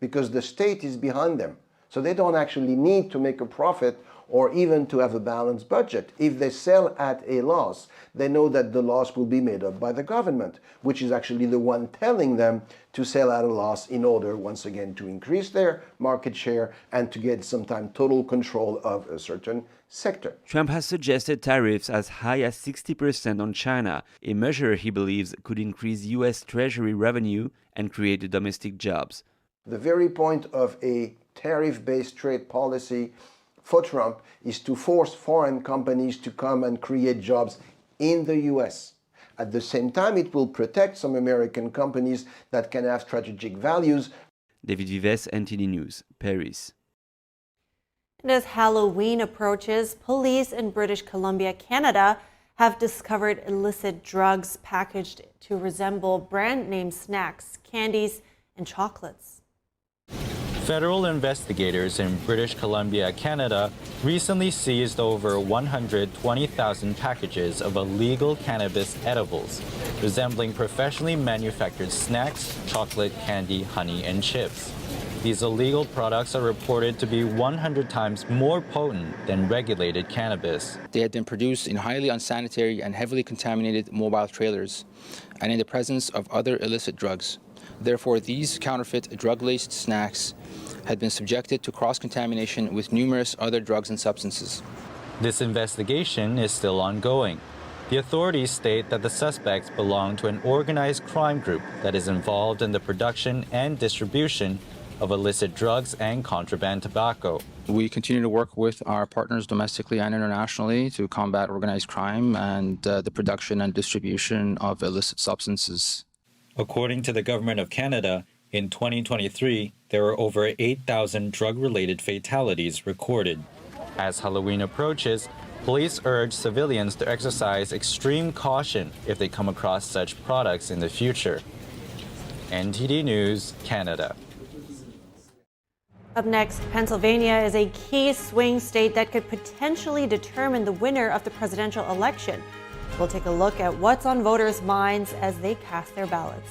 because the state is behind them. So they don't actually need to make a profit or even to have a balanced budget. If they sell at a loss, they know that the loss will be made up by the government, which is actually the one telling them to sell at a loss in order, once again, to increase their market share and to get sometimes total control of a certain sector. Trump has suggested tariffs as high as 60% on China, a measure he believes could increase U.S. Treasury revenue and create domestic jobs. The very point of a tariff-based trade policy for Trump is to force foreign companies to come and create jobs in the US. At the same time, it will protect some American companies that can have strategic values. David Vives, NTD News, Paris. And as Halloween approaches, police in British Columbia, Canada, have discovered illicit drugs packaged to resemble brand name snacks, candies, and chocolates. Federal investigators in British Columbia, Canada, recently seized over 120,000 packages of illegal cannabis edibles, resembling professionally manufactured snacks, chocolate, candy, honey, and chips. These illegal products are reported to be 100 times more potent than regulated cannabis. They had been produced in highly unsanitary and heavily contaminated mobile trailers and in the presence of other illicit drugs. Therefore, these counterfeit drug-laced snacks had been subjected to cross-contamination with numerous other drugs and substances. This investigation is still ongoing. The authorities state that the suspects belong to an organized crime group that is involved in the production and distribution of illicit drugs and contraband tobacco. We continue to work with our partners domestically and internationally to combat organized crime and the production and distribution of illicit substances. According to the Government of Canada, in 2023, there were over 8,000 drug-related fatalities recorded. As Halloween approaches, police urge civilians to exercise extreme caution if they come across such products in the future. NTD News, Canada. Up next, Pennsylvania is a key swing state that could potentially determine the winner of the presidential election. We'll take a look at what's on voters' minds as they cast their ballots.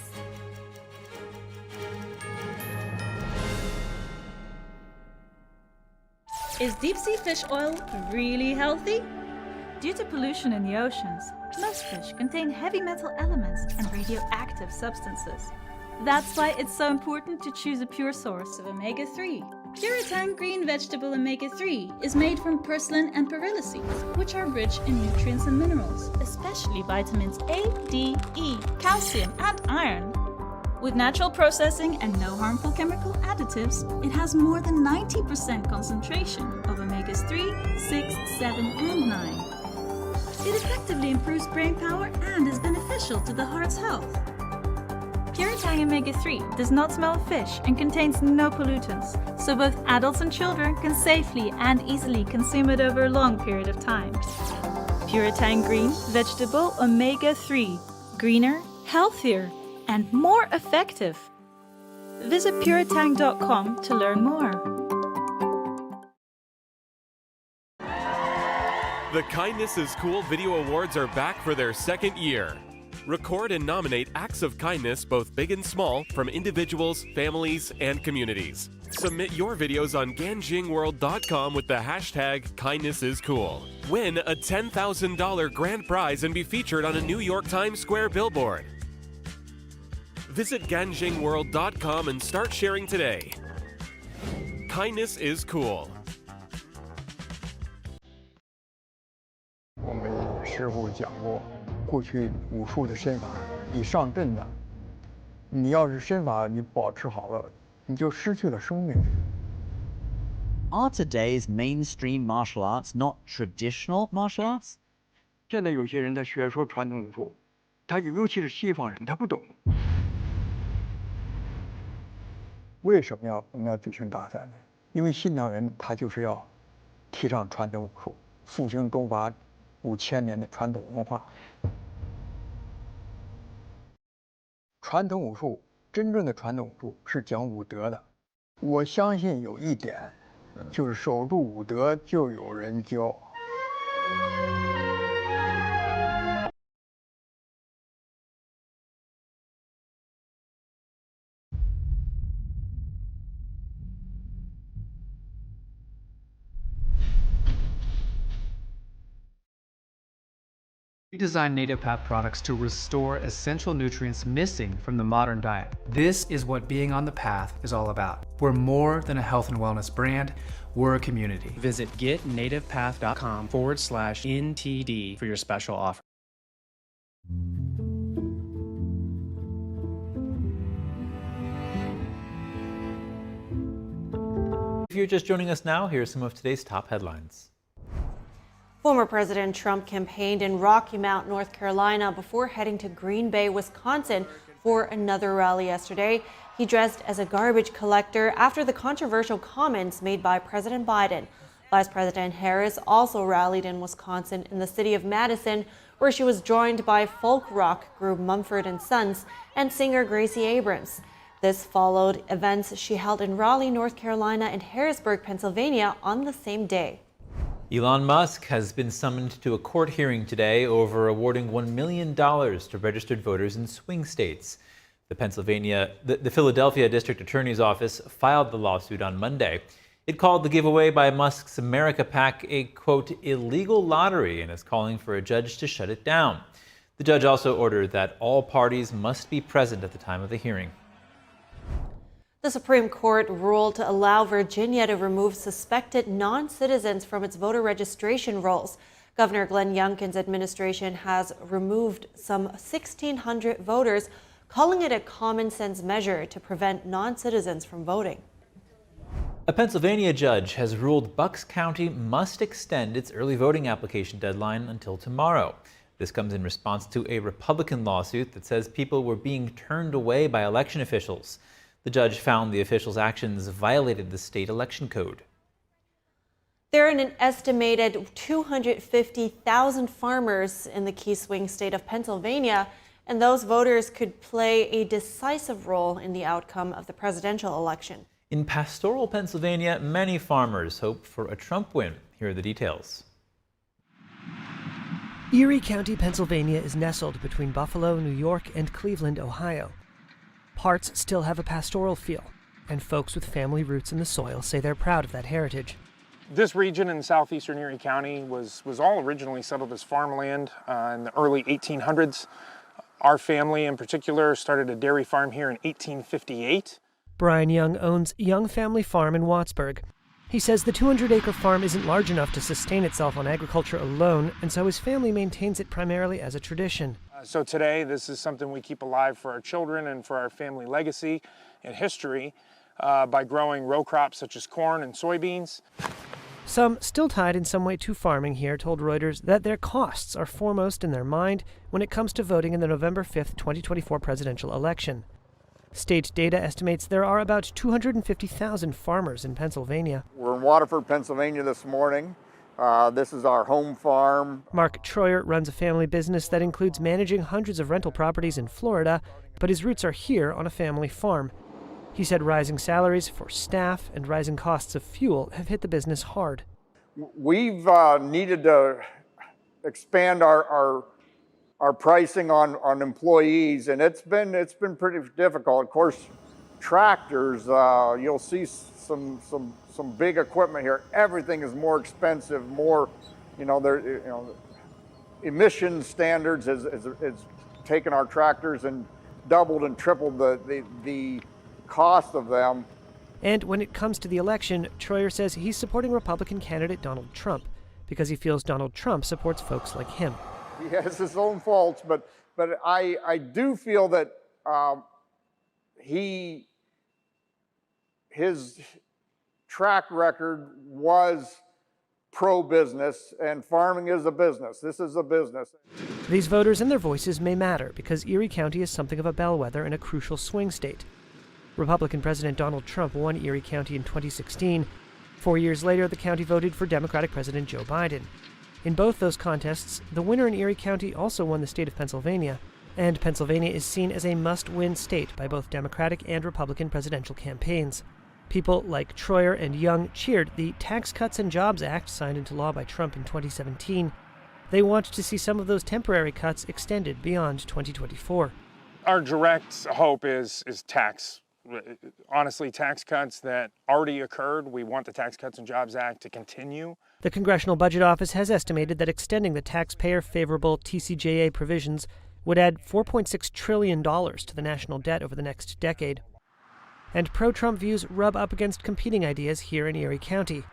Is deep-sea fish oil really healthy? Due to pollution in the oceans, most fish contain heavy metal elements and radioactive substances. That's why it's so important to choose a pure source of omega-3. Puritang green vegetable omega-3 is made from purslane and perilla seeds, which are rich in nutrients and minerals, especially vitamins A, D, E, calcium, and iron. With natural processing and no harmful chemical additives, it has more than 90% concentration of omegas-3, 6, 7, and 9. It effectively improves brain power and is beneficial to the heart's health. Puritang omega-3 does not smell of fish and contains no pollutants, so both adults and children can safely and easily consume it over a long period of time. Puritang green vegetable omega-3, greener, healthier, and more effective. Visit puritang.com to learn more. The Kindness is Cool Video Awards are back for their second year. Record and nominate acts of kindness, both big and small, from individuals, families, and communities. Submit your videos on ganjingworld.com with the hashtag KindnessIsCool. Win a $10,000 grand prize and be featured on a New York Times Square billboard. Visit ganjingworld.com and start sharing today. Kindness is cool. 我们师傅讲过，过去武术的身法，你上阵的，你要是身法你保持好了，你就失去了生命。 Are today's mainstream martial arts not traditional martial arts? 现在有些人在学说传统武术，尤其是西方人，他不懂。为什么我们要举行大赛呢？因为新党人他就是要提倡传统武术，复兴中华5000年的传统文化。传统武术，真正的传统武术是讲武德的。我相信有一点，就是守住武德就有人教。 We design native path products to restore essential nutrients missing from the modern diet. This is what being on the path is all about. We're more than a health and wellness brand, we're a community. Visit getnativepath.com/NTD for your special offer. If you're just joining us now, here are some of today's top headlines. Former President Trump campaigned in Rocky Mount, North Carolina before heading to Green Bay, Wisconsin for another rally yesterday. He dressed as a garbage collector after the controversial comments made by President Biden. Vice President Harris also rallied in Wisconsin in the city of Madison, where she was joined by folk rock group Mumford & Sons and singer Gracie Abrams. This followed events she held in Raleigh, North Carolina and Harrisburg, Pennsylvania on the same day. Elon Musk has been summoned to a court hearing today over awarding $1 million to registered voters in swing states. The Philadelphia District Attorney's Office filed the lawsuit on Monday. It called the giveaway by Musk's America PAC a, quote, illegal lottery and is calling for a judge to shut it down. The judge also ordered that all parties must be present at the time of the hearing. The Supreme Court ruled to allow Virginia to remove suspected non-citizens from its voter registration rolls. Governor Glenn Youngkin's administration has removed some 1,600 voters, calling it a common-sense measure to prevent non-citizens from voting. A Pennsylvania judge has ruled Bucks County must extend its early voting application deadline until tomorrow. This comes in response to a Republican lawsuit that says people were being turned away by election officials. The judge found the officials' actions violated the state election code. There are an estimated 250,000 farmers in the key swing state of Pennsylvania, and those voters could play a decisive role in the outcome of the presidential election. In Pastoral, Pennsylvania, many farmers hope for a Trump win. Here are the details. Erie County, Pennsylvania is nestled between Buffalo, New York, and Cleveland, Ohio. Parts still have a pastoral feel, and folks with family roots in the soil say they're proud of that heritage. This region in southeastern Erie County was all originally settled as farmland in the early 1800s. Our family in particular started a dairy farm here in 1858. Brian Young owns Young Family Farm in Wattsburg. He says the 200-acre farm isn't large enough to sustain itself on agriculture alone, and so his family maintains it primarily as a tradition. So today, this is something we keep alive for our children and for our family legacy and history by growing row crops such as corn and soybeans. Some, still tied in some way to farming here, told Reuters that their costs are foremost in their mind when it comes to voting in the November 5th, 2024 presidential election. State data estimates there are about 250,000 farmers in Pennsylvania. We're in Waterford, Pennsylvania this morning. This is our home farm. Mark Troyer runs a family business that includes managing hundreds of rental properties in Florida, but his roots are here on a family farm. He said rising salaries for staff and rising costs of fuel have hit the business hard. We've needed to expand our pricing on employees, and it's been pretty difficult. Of course, tractors, you'll see some big equipment here. Everything is more expensive, more, emission standards has taken our tractors and doubled and tripled the cost of them. And when it comes to the election, Troyer says he's supporting Republican candidate Donald Trump because he feels Donald Trump supports folks like him. He has his own faults, but I do feel that he his track record was pro-business, and farming is a business. This is a business. These voters and their voices may matter because Erie County is something of a bellwether and a crucial swing state. Republican President Donald Trump won Erie County in 2016. 4 years later, the county voted for Democratic President Joe Biden. In both those contests, the winner in Erie County also won the state of Pennsylvania, and Pennsylvania is seen as a must-win state by both Democratic and Republican presidential campaigns. People like Troyer and Young cheered the Tax Cuts and Jobs Act signed into law by Trump in 2017. They want to see some of those temporary cuts extended beyond 2024. Our direct hope is tax. Honestly, tax cuts that already occurred. We want the Tax Cuts and Jobs Act to continue. The Congressional Budget Office has estimated that extending the taxpayer-favorable TCJA provisions would add $4.6 trillion to the national debt over the next decade. And pro-Trump views rub up against competing ideas here in Erie County.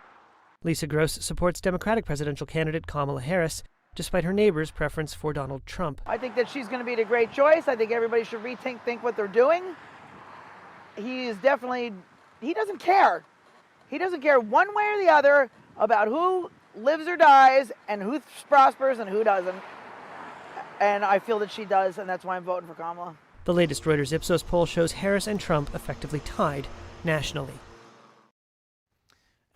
Lisa Gross supports Democratic presidential candidate Kamala Harris, despite her neighbor's preference for Donald Trump. I think that she's going to be the great choice. I think everybody should think what they're doing. He doesn't care. He doesn't care one way or the other about who lives or dies and who prospers and who doesn't. And I feel that she does, and that's why I'm voting for Kamala. The latest Reuters Ipsos poll shows Harris and Trump effectively tied nationally.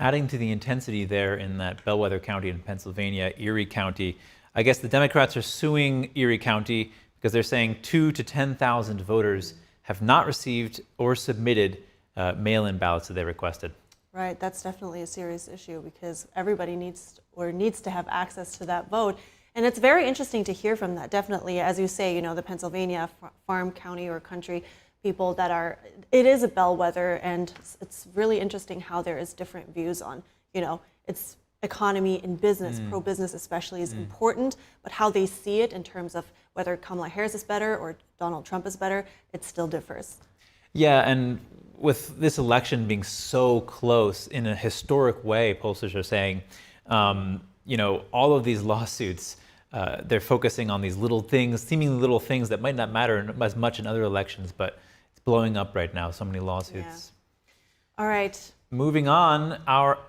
Adding to the intensity there in that bellwether county in Pennsylvania, Erie County, I guess the Democrats are suing Erie County because they're saying 2,000 to 10,000 voters have not received or submitted mail-in ballots that they requested. Right, that's definitely a serious issue because everybody needs to have access to that vote. And it's very interesting to hear from that. Definitely, as you say, the Pennsylvania farm county or country people it is a bellwether, and it's really interesting how there is different views on, its economy and business, pro-business especially is important, but how they see it in terms of whether Kamala Harris is better or Donald Trump is better, it still differs. Yeah, and with this election being so close in a historic way, pollsters are saying, all of these lawsuits, they're focusing on these little things, seemingly little things that might not matter as much in other elections, but it's blowing up right now, so many lawsuits. Yeah. All right. Moving on,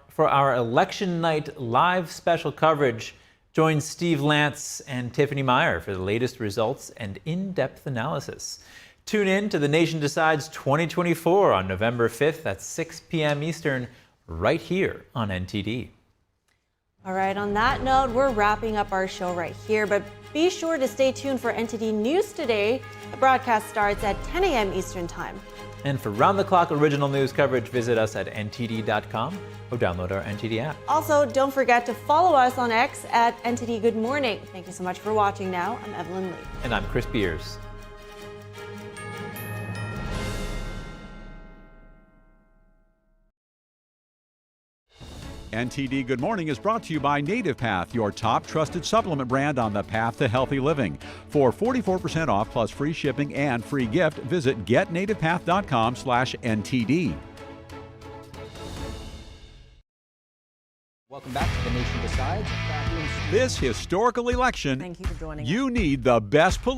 for our election night live special coverage, join Steve Lance and Tiffany Meyer for the latest results and in-depth analysis. Tune in to The Nation Decides 2024 on November 5th at 6 p.m. Eastern, right here on NTD. All right, on that note, we're wrapping up our show right here, but be sure to stay tuned for NTD News Today. The broadcast starts at 10 a.m. Eastern Time. And for round-the-clock original news coverage, visit us at ntd.com or download our NTD app. Also, don't forget to follow us on X at NTD Good Morning. Thank you so much for watching now. I'm Evelyn Lee. And I'm Chris Beers. NTD Good Morning is brought to you by Native Path, your top trusted supplement brand on the path to healthy living. For 44% off plus free shipping and free gift, visit getnativepath.com/NTD. Welcome back to The Nation Decides. This historical election, Thank you for joining us. You need the best political